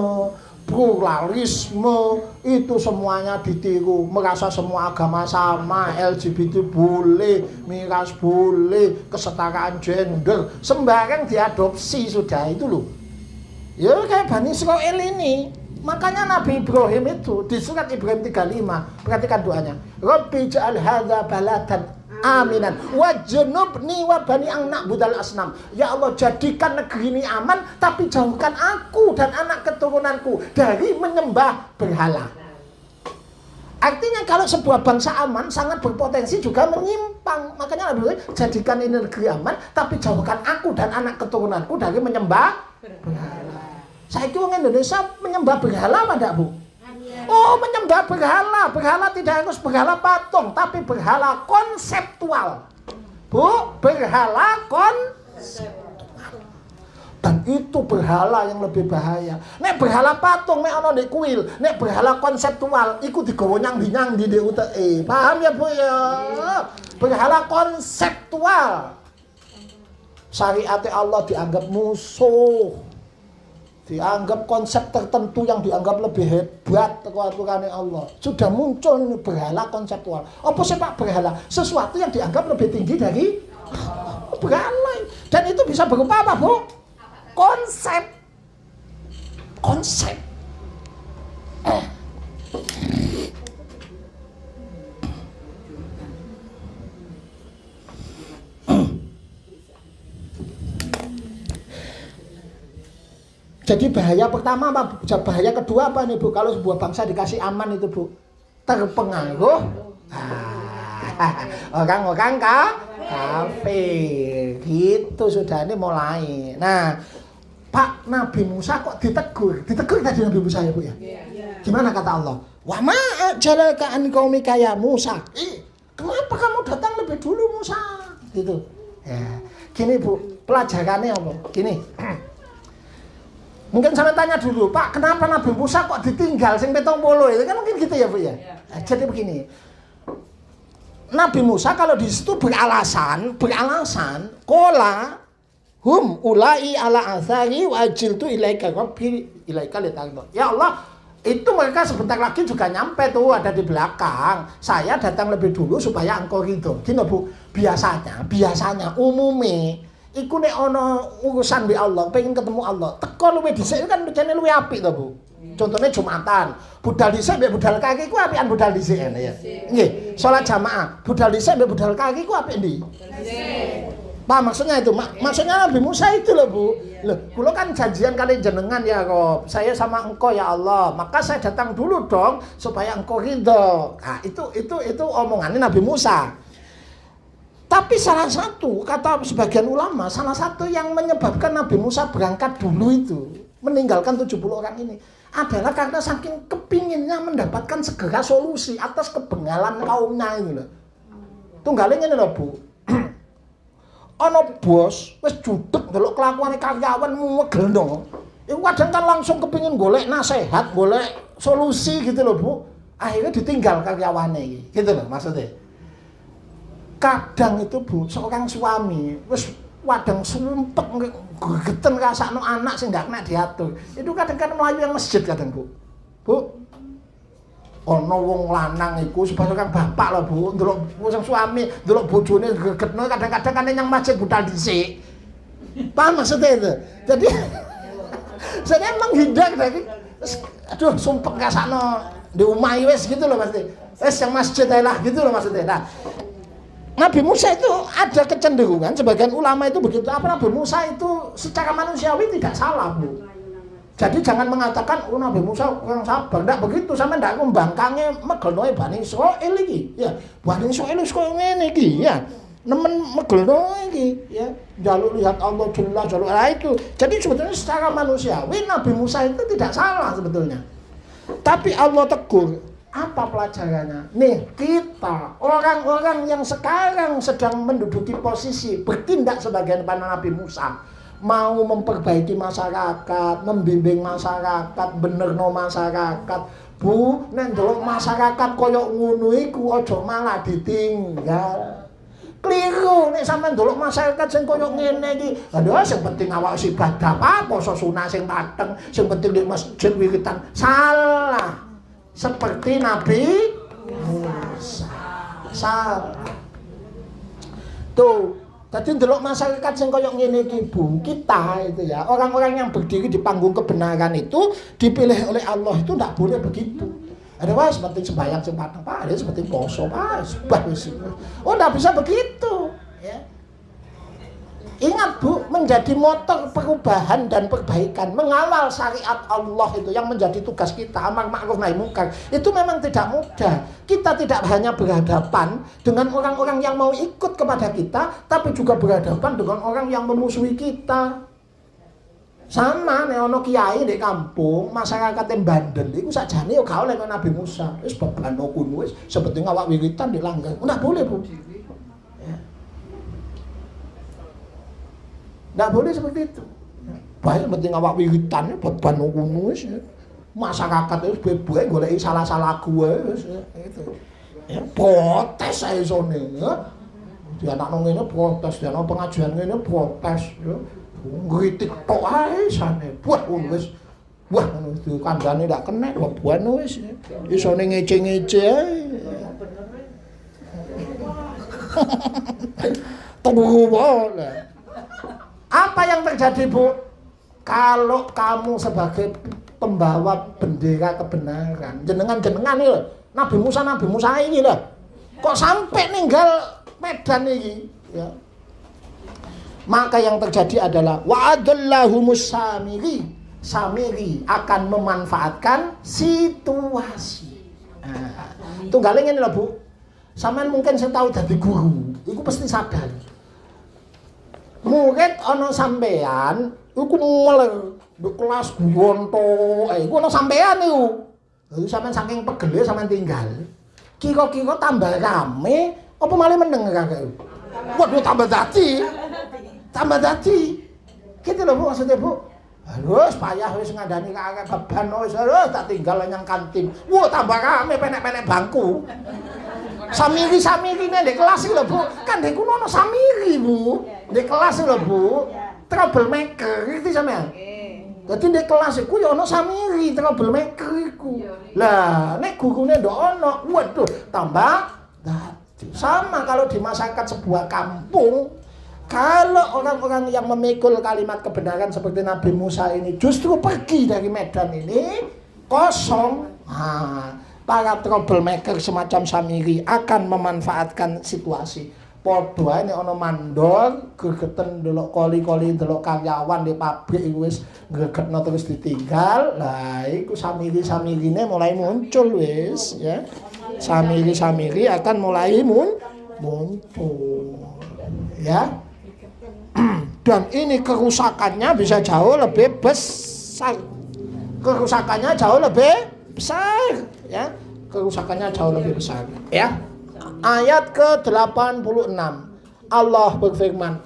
pluralisme, itu semuanya ditiru. Merasa semua agama sama, LGBT boleh, miras boleh, kesetaraan gender, sembarang diadopsi sudah itu loh. Ya kayak Bani Israil ini. Makanya Nabi Ibrahim itu di surat Ibrahim 35, perhatikan doanya. Rabbi ja'al hadza baladan aminan wajnubni wa bani an na'budal asnam. Ya Allah, jadikan negeri ini aman, tapi jauhkan aku dan anak keturunanku dari menyembah berhala. Artinya kalau sebuah bangsa aman sangat berpotensi juga menyimpang. Makanya Nabi Ibrahim, jadikan ini negeri aman, tapi jauhkan aku dan anak keturunanku dari menyembah berhala. Saiki wong Indonesia menyembah berhala apa enggak, Bu? Oh, menyembah berhala. Berhala tidak harus berhala patung, tapi berhala konseptual. Bu, berhala konseptual. Dan itu berhala yang lebih bahaya. Nek berhala patung mek ana ndek kuil, nek berhala konseptual iku digawa nyang di UTE. Paham ya, Bu ya? Berhala konseptual. Syariat Allah dianggap musuh. Dianggap konsep tertentu yang dianggap lebih hebat aturannya Allah. Sudah muncul ini berhala konseptual. Apa sih Pak berhala? Sesuatu yang dianggap lebih tinggi dari berhala. Dan itu bisa berupa apa, Bu? Konsep. Konsep. Jadi bahaya pertama apa? Bahaya kedua apa nih, Bu? Kalau sebuah bangsa dikasih aman itu, Bu, terpengaruh orang-orang kafir. Gitu sudah ini mulai. Nah, Pak Nabi Musa kok ditegur? Ditegur tadi Nabi Musa ya, Bu ya? Gimana kata Allah? Wa ma ajalaka an qaumika ya Musa. Kenapa kamu datang lebih dulu Musa? Gitu. Ya. Gini, Bu, pelajarannya apa? Gini. Mungkin saya tanya dulu, Pak, kenapa Nabi Musa kok ditinggal sing 70 itu kan mungkin gitu ya, Bu ya. Jadi begini. Nabi Musa kalau di situ beralasan, kola hum ulai ala athari wa ajiltu ilaika rabbi ilaika litardo. Ya Allah, itu mereka sebentar lagi juga nyampe tuh, ada di belakang. Saya datang lebih dulu supaya engkau ridho. Gini Bu, biasanya umume iku nek ana urusan bi Allah, pengen ketemu Allah. Teko luwih dhisik kan jane luwih apik to, Bu. Contohnya Jumatan, budal dhisik mbek budal kaki ku apian budal dhisik ngene ya. Nggih, salat jamaah, budal dhisik mbek budal kaki ku apik ndi? Pak maksudnya itu, maksudnya Nabi Musa itu loh Bu. Loh, kula kan janjian kali jenengan ya Rob. Saya sama engkau ya Allah, maka saya datang dulu dong supaya engkau ridho. Nah, itu omongannya Nabi Musa. Tapi salah satu, kata sebagian ulama, salah satu yang menyebabkan Nabi Musa berangkat dulu itu, meninggalkan 70 orang ini, adalah karena saking kepinginnya mendapatkan segera solusi atas kebengalan kaumnya ini loh. Tunggalnya ini loh Bu. Ana bos wis judeg ndelok kelakuane karyawan megelno. Iku kadang kan langsung kepingin golek nasihat, golek solusi gitu loh Bu. Akhirnya ditinggal karyawane iki. Gitu loh maksudnya. Kadang itu Bu, seorang suami wis wadang sumpek gegeten rasakno anak sing ndak kena diatur. Itu kadang-kadang mlayu yang masjid kadang Bu. Bu, ana wong lanang iku sebagai kang bapak lho Bu, ndelok wong suami, ndelok bojone gegetno kadang-kadang kan yang masjid budal dhisik. Paham maksudnya itu? Jadi saya menghindar dari aduh sumpek rasakno di omah wis gitu loh maksudnya. Wis yang masjid ae lah gitu loh maksudnya. Nah, Nabi Musa itu ada kecenderungan, sebagian ulama itu begitu. Apa Nabi Musa itu secara manusiawi tidak salah Bu. Jadi jangan mengatakan oh Nabi Musa kurang sabar, ndak begitu, sampe ndak membangkange megelnoe Bani Israil iki. Ya, Bani Israil wis koyo ngene iki ya. Nemen megelnoe iki ya. Jaluk lihat Allah Jalla jaluk itu. Jadi sebetulnya secara manusiawi Nabi Musa itu tidak salah sebetulnya. Tapi Allah tegur. Apa pelajarannya? Nih kita orang-orang yang sekarang sedang menduduki posisi bertindak sebagai Nabi Musa, mau memperbaiki masyarakat, membimbing masyarakat, benerno masyarakat. Bu, nek ndelok masyarakat koyo ngono iku aja malah ditinggal. Keliru nek sampean ndelok masyarakat sing koyo ngene iki. Aduh, sing penting awak ibadah apa poso sunah sing pateng, sing penting di masjid wiritan. Salah. Seperti Nabi Musa. Salah. Tuh, tadi ndelok masyarakat sing koyo ngene iki Bu, kita itu ya, orang-orang yang berdiri di panggung kebenaran itu dipilih oleh Allah itu ndak boleh begitu. Ada wis penting sembahyang sing pateng, Pak, ada seperti poso, Pak, wis. Oh, ndak bisa begitu, ya. Ingat Bu, menjadi motor perubahan dan perbaikan, mengawal syariat Allah itu yang menjadi tugas kita, amar ma'ruf nahi munkar. Itu memang tidak mudah. Kita tidak hanya berhadapan dengan orang-orang yang mau ikut kepada kita, tapi juga berhadapan dengan orang yang memusuhi kita. Sama nek ana kiai di kampung, masyarakat yang bandel iku sakjane yo gak oleh kaya Nabi Musa. Wis bebano kuwi wis seperti awak wiritan dilanggar. Ora boleh, Bu. Nggak boleh seperti itu. Baik penting awak wiritan beban ngono wis. Masyarakat wis bebek goleki salah-salah gue wis gitu. Ya protes ae isone ya. Di anak nang ngene protes, di anak pengajian ngene protes ya. Ngritik tok ae sane. Buah wis. Wah ngono itu kandhane ndak kena beban wis. Isone ngece-ngece ae. Tunggu boleh. Apa yang terjadi Bu? Kalau kamu sebagai pembawa bendera kebenaran, jenengan ini Nabi Musa ini loh, kok sampai ninggal medan ini ya. Maka yang terjadi adalah wa'adallahumus samiri akan memanfaatkan situasi. Nah, tunggalin ini loh Bu, sampean mungkin saya tahu dari guru, itu pasti sadar. Murid ana sampean iku mulai nduk kelas gonto iku ana sampean iku. Lalu sampean saking pegele sampean tinggal. Kira-kira tambah rame apa malah meneng kakek. Waduh tambah dadi. Tambah dadi. Gitu lho Bu maksudnya Bu. Wis payah wis ngandani kakek beban wis tak tinggal nang kantin. Wah tambah rame penek-penek bangku. Samiri-samirine ndek kelas iki lho, Bu. Kan ndek kuno ono samiri, Bu. Ndek kelas lho, Bu. Troublemaker, ngerti sampean? Dadi ndek kelas iku ya ono samiri, troublemaker iku. Lah, nek gurune ndok ono, waduh, tambah dadi. Sama kalau di masyarakat sebuah kampung, kalau orang-orang yang memikul kalimat kebenaran seperti Nabi Musa ini justru pergi dari medan ini kosong, para troublemaker semacam Samiri akan memanfaatkan situasi. Padha ae nek ana mandor gegeten ndelok koli-koli ndelok karyawan di pabrik iku wis gregetno terus ditinggal. Lah iku Samiri-samirine mulai muncul wis ya. Samiri-samiri akan mulai muncul. Ya. Dan ini kerusakannya bisa jauh lebih besar. Kerusakannya jauh lebih besar, ya. Kerusakannya jauh lebih besar, ya. Ayat ke-86. Allah berfirman.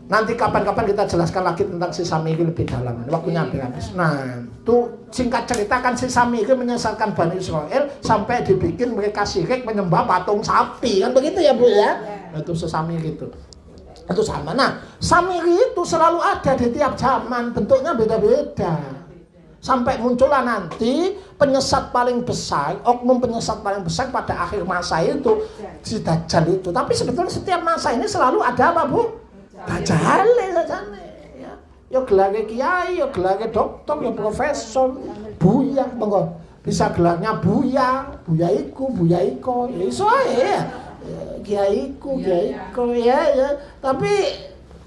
Nanti kapan-kapan kita jelaskan lagi tentang si Samiri lebih dalam. Waktunya hampir habis. Nah, tuh singkat cerita kan si Samiri menyesatkan Bani Israel sampai dibikin mereka syirik menyembah patung sapi. Kan begitu ya, Bu ya? Itu si Samiri itu. Itu sama. Nah, Samiri itu selalu ada di tiap zaman, bentuknya beda-beda. Sampai muncullah nanti penyesat paling besar, oknum penyesat paling besar pada akhir masa itu, si Dajjal itu. Tapi sebetulnya setiap masa ini selalu ada apa, Bu? Dajjal ya. Ya gelarnya kiai, ya gelarnya dokter, ya profesor, buya, monggo. Bisa gelarnya buya, buya iko, ya iso ae ya. Kiaiku ya. Tapi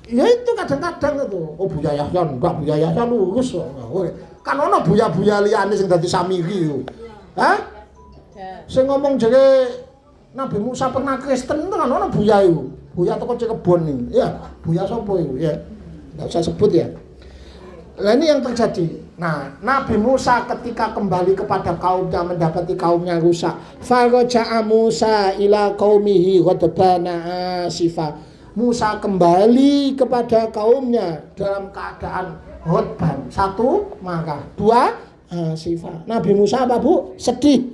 ya itu kadang-kadang itu. Oh Buya Yahya enggak, Buya Yahya lurus. Kan ono buya-buya liyane sing dadi Samiri yo. Hah? Sing ngomong jere Nabi Musa pernah Kristen itu kan ono buya iku. Buya teko Cirebon iki. Ya, buya sapa iku ya? Enggak usah sebut ya. Nah ini yang terjadi. Nah, Nabi Musa ketika kembali kepada kaumnya mendapati kaumnya rusak. Faraja'a Musa ila qaumihi ghadbana asifa. Musa kembali kepada kaumnya dalam keadaan ghadban. 1, marah. 2, asifa. Nabi Musa apa, Bu? Sedih.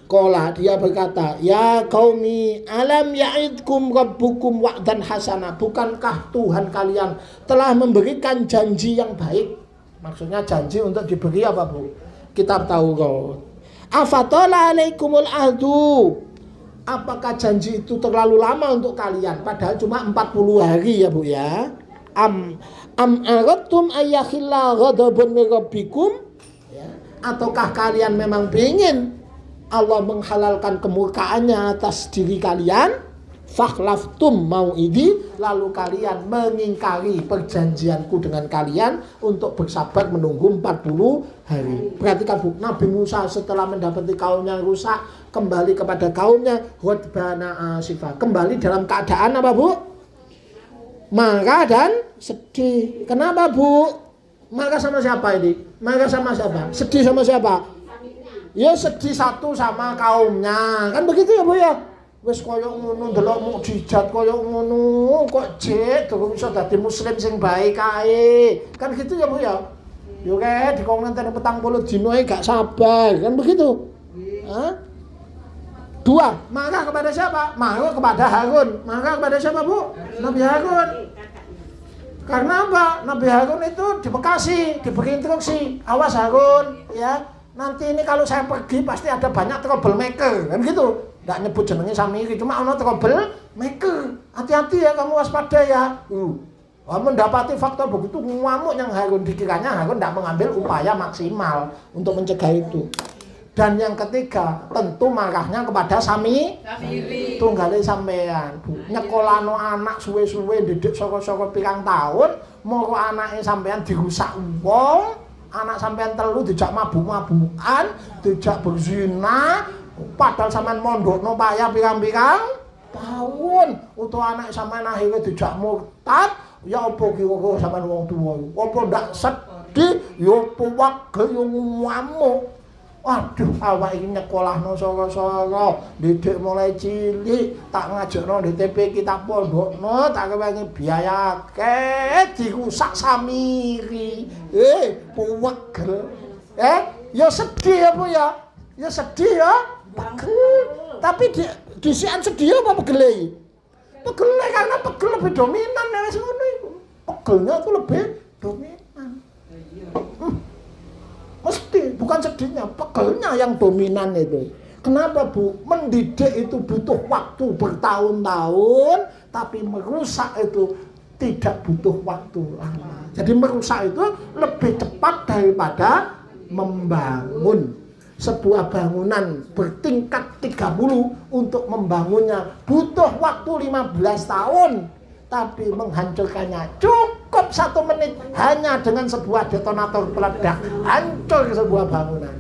Qala, dia berkata, ya qaumi alam ya'idkum rabbukum wa'dan hasana. Bukankah Tuhan kalian telah memberikan janji yang baik? Maksudnya janji untuk diberi apa, Bu? Kitab Taurat. Afatala alaikumul ahdu. Apakah janji itu terlalu lama untuk kalian? Padahal cuma 40 hari ya, Bu ya. Am aradtum ayakhilla ghadabun min rabbikum? Ya. Ataukah kalian memang ingin Allah menghalalkan kemurkaannya atas diri kalian? Fakhlaftum mau'idi, lalu kalian mengingkari perjanjianku dengan kalian untuk bersabar menunggu 40 hari. Perhatikan, Bu, Nabi Musa setelah mendapati kaumnya rusak, kembali kepada kaumnya ghadbana asifah. Kembali dalam keadaan apa, Bu? Marah dan sedih. Kenapa, Bu? Marah sama siapa ini? Marah sama siapa? Sedih sama siapa? Ya sedih satu sama kaumnya. Kan begitu ya, Bu ya? Wis koyo ngono ndelok mukjizat koyo ngono kok jek durung iso dadi muslim sing baik kae. Kan gitu ya, Bu ya. Yo kae dikomenteni 40 dino gak sabar, kan begitu. Hah? 2, marah kepada siapa? Marah kepada Harun. Marah kepada siapa, Bu? Nabi Harun. Karena apa? Nabi Harun itu di Bekasi, diberi instruksi, awas Harun, ya. Nanti ini kalau saya pergi pasti ada banyak troublemaker, kan gitu. Nggak nyebut jenenge Samiri, cuma ono troublemaker. Hati-hati ya, kamu waspada ya. Mendapati fakta begitu ngamuk yang Harun, dikiranya Harun tidak mengambil upaya maksimal untuk mencegah itu. Dan yang ketiga, tentu marahnya kepada Samiri. Tunggale sampean, nyekolano anak suwe-suwe didik saka-saka pirang tahun, moro anake sampean dirusak wong, anak sampean telu dijak mabuk-mabukan, dijak berzina. Padahal sampean mondokno payah pirang-pirang tahun, utawa anak sampean akhirnya dijak murtad, ya apa kira-kira sampean wong tuwa iku? Apa ndak sedih? Ya apa wagel yo ngamuk. Waduh, awak iki nyekolahno saka-saka, didik mulai cilik, tak ngajakno DTP kita pondokno, tak kepengen biaya akeh, dirusak Samiri. Wagel. Ya sedih ya, Bu ya. Ya sedih ya. Pegel. Tapi disian sedih apa pegel? Pegel karena pegel lebih dominan ya wis ngono iku. Pegelnya tuh lebih dominan. Mesti bukan sedihnya, pegelnya yang dominan itu. Kenapa Bu? Mendidik itu butuh waktu bertahun-tahun, tapi merusak itu tidak butuh waktu lama. Jadi merusak itu lebih cepat daripada membangun. Sebuah bangunan bertingkat 30 untuk membangunnya butuh waktu 15 tahun. Tapi menghancurkannya cukup 1 menit hanya dengan sebuah detonator peledak. Hancur sebuah bangunan.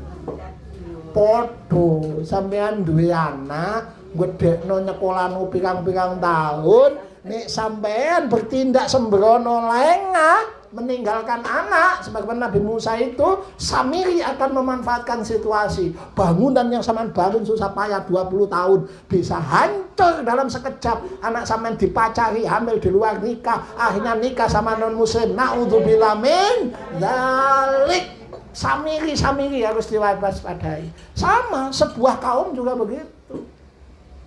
Podo sampean duwe anak gedekno nyekolahno pirang-pirang tahun, nek sampean bertindak sembrono lengah meninggalkan anak sebagaimana Nabi Musa itu, Samiri akan memanfaatkan situasi. Bangunan yang sampean bangun susah payah 20 tahun bisa hancur dalam sekejap. Anak sampean dipacari, hamil di luar nikah, akhirnya nikah sama non muslim. Naudzubillah min dzalik. Samiri harus diwaspadai. Sama sebuah kaum juga begitu.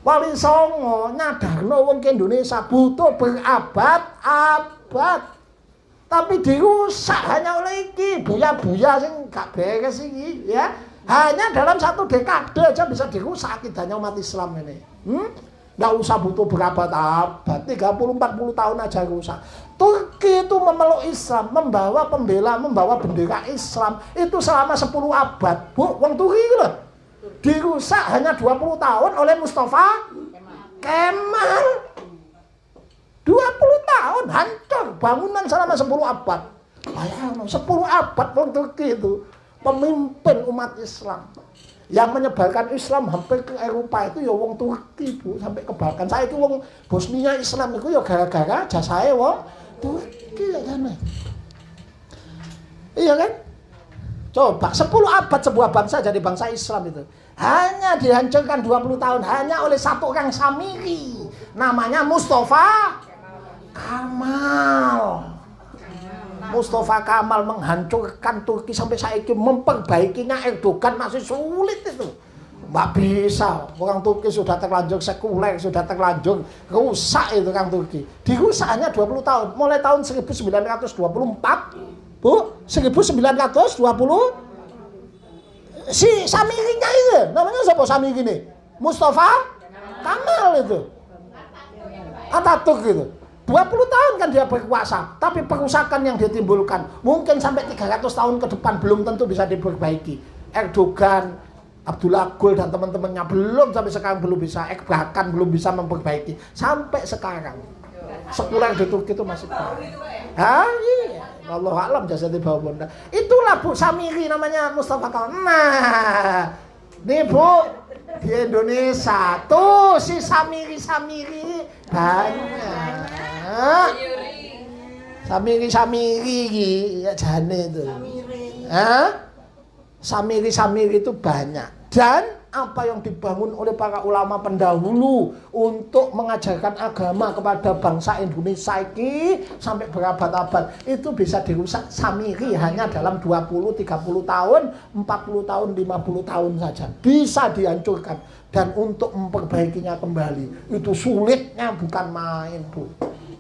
Wali Songo nyadarno wong Indonesia butuh berabad-abad. Tapi dirusak hanya oleh iki buya-buya sing gak beres iki ya. Hanya dalam 1 dekade aja bisa dirusak akidahnya umat Islam ini. Nggak usah butuh berabad-abad, 30-40 tahun aja rusak. Turki itu memeluk Islam, membawa bendera Islam itu selama 10 abad. Bu, wong Turki loh. Dirusak hanya 20 tahun oleh Mustafa Kemal. 20 tahun hancur bangunan selama 10 abad. Bayangkan 10 abad wong Turki itu pemimpin umat Islam. Yang menyebarkan Islam hampir ke Eropa itu ya wong Turki Bu, sampai ke Balkan. Saya itu wong Bosnia Islam itu ya gara-gara jasae wong Turki ya kan. Iya kan? Coba 10 abad sebuah bangsa jadi bangsa Islam itu hanya dihancurkan 20 tahun hanya oleh 1 orang Samiri namanya Mustafa Kamal. Mustafa Kamal menghancurkan Turki sampai saiki, memperbaikinya Erdogan masih sulit itu. Nggak bisa. Orang Turki sudah terlanjur sekuler, sudah terlanjur rusak itu orang Turki. Dirusak hanya 20 tahun. Mulai tahun 1924, Bu, 1920 si Samirinya itu, namanya siapa Samiri ini? Mustafa Kamal itu. Atatürk itu. 20 tahun kan dia berkuasa, tapi perusakan yang ditimbulkan mungkin sampai 300 tahun ke depan belum tentu bisa diperbaiki. Erdogan, Abdullah Gül dan teman-temannya belum sampai sekarang belum bisa, bahkan belum bisa memperbaiki sampai sekarang. Sekuler di Turki itu masih kurang. Iya. Allah alam jasa di bawah bunda. Itulah Bu Samiri namanya Mustafa Kamal. Nah, nih Bu di Indonesia tuh si Samiri banyak. Samiri ya jane itu. Samiri itu banyak. Dan apa yang dibangun oleh para ulama pendahulu untuk mengajarkan agama kepada bangsa Indonesia ini sampai berabad-abad itu bisa dirusak Samiri hanya dalam 20, 30 tahun, 40 tahun, 50 tahun saja bisa dihancurkan. Dan untuk memperbaikinya kembali itu sulitnya bukan main Bu.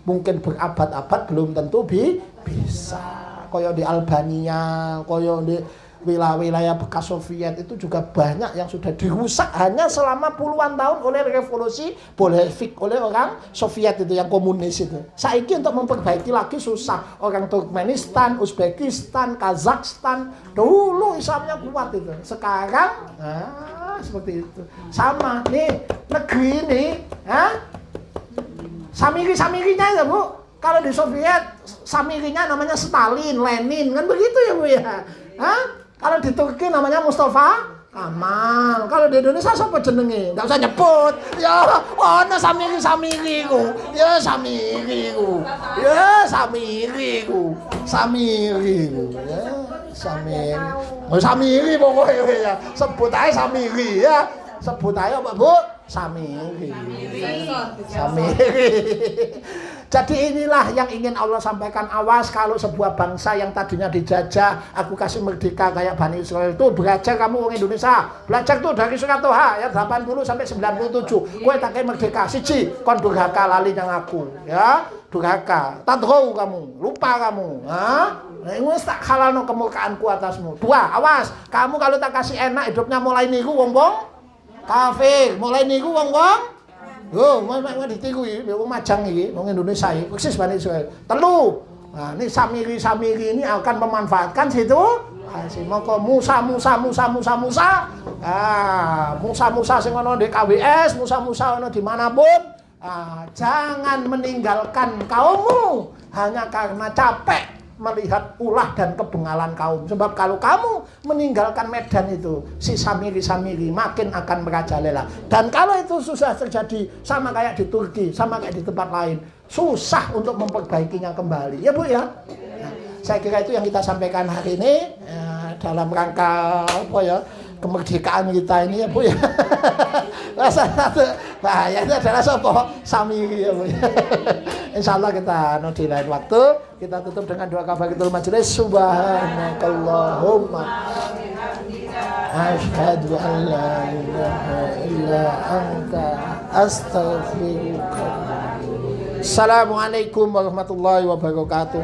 Mungkin berabad-abad belum tentu bisa. Koyo di Albania, koyo di wilayah bekas Soviet itu juga banyak yang sudah dirusak hanya selama puluhan tahun oleh revolusi Bolshevik, oleh orang Soviet itu yang komunis itu. Saiki untuk memperbaiki lagi susah. Orang Turkmenistan, Uzbekistan, Kazakhstan dulu Islamnya kuat itu. Sekarang seperti itu. Sama nih negeri ini, Samiri-samirinya ya Bu. Kalau di Soviet Samirinya namanya Stalin, Lenin, kan begitu ya Bu ya. Kalau di Turki namanya Mustafa Kamal. Kalau di Indonesia siapa jenenge? Enggak usah nyebut. Ya, ana Samiri-samiriku. Ya Samiriku. Ya Samiriku. Samiriku. Ya Samiri. Oh Samiri pokoknya ya. Sebut aja Samiri ya. Sebut aja apa Bu? Samiri. Jadi inilah yang ingin Allah sampaikan. Awas kalau sebuah bangsa yang tadinya dijajah, aku kasih merdeka kayak Bani Israel itu, belajar kamu orang Indonesia. Belajar tuh dari surat Toha ya 80 sampai 97. Kowe tak kayak merdeka siji, kon durhaka lali nang aku, ya. Durhaka, tadrou kamu, lupa kamu, wis tak halalno kemurkaanku atasmu. Dua, awas, kamu kalau tak kasih enak hidupnya mulai niku wong-wong kafir, mulai niku wong-wong mau ditiru iki, wong Majang iki, wong Indonesia iki, persis Bani Israil. Telu. Nah, ini Samiri ini akan memanfaatkan situ. Maka Musa sing ana di KWS, Musa ana dimanapun, jangan meninggalkan kaummu hanya karena capek melihat ulah dan kebengalan kaum. Sebab kalau kamu meninggalkan medan itu, si Samiri makin akan merajalela. Dan kalau itu susah terjadi sama kayak di Turki, sama kayak di tempat lain, susah untuk memperbaikinya kembali. Ya Bu ya. Nah, saya kira itu yang kita sampaikan hari ini dalam rangka apa ya, kemerdekaan kita ini ya Bu ya. Salah satu bahayanya adalah sopo Samiri ya Bu ya. Insyaallah kita di lain waktu kita tutup dengan doa kafaratul majelis. Subhanakallahumma asyhadu an la ilaha illa anta astaghfiruka. Assalamualaikum warahmatullahi wabarakatuh.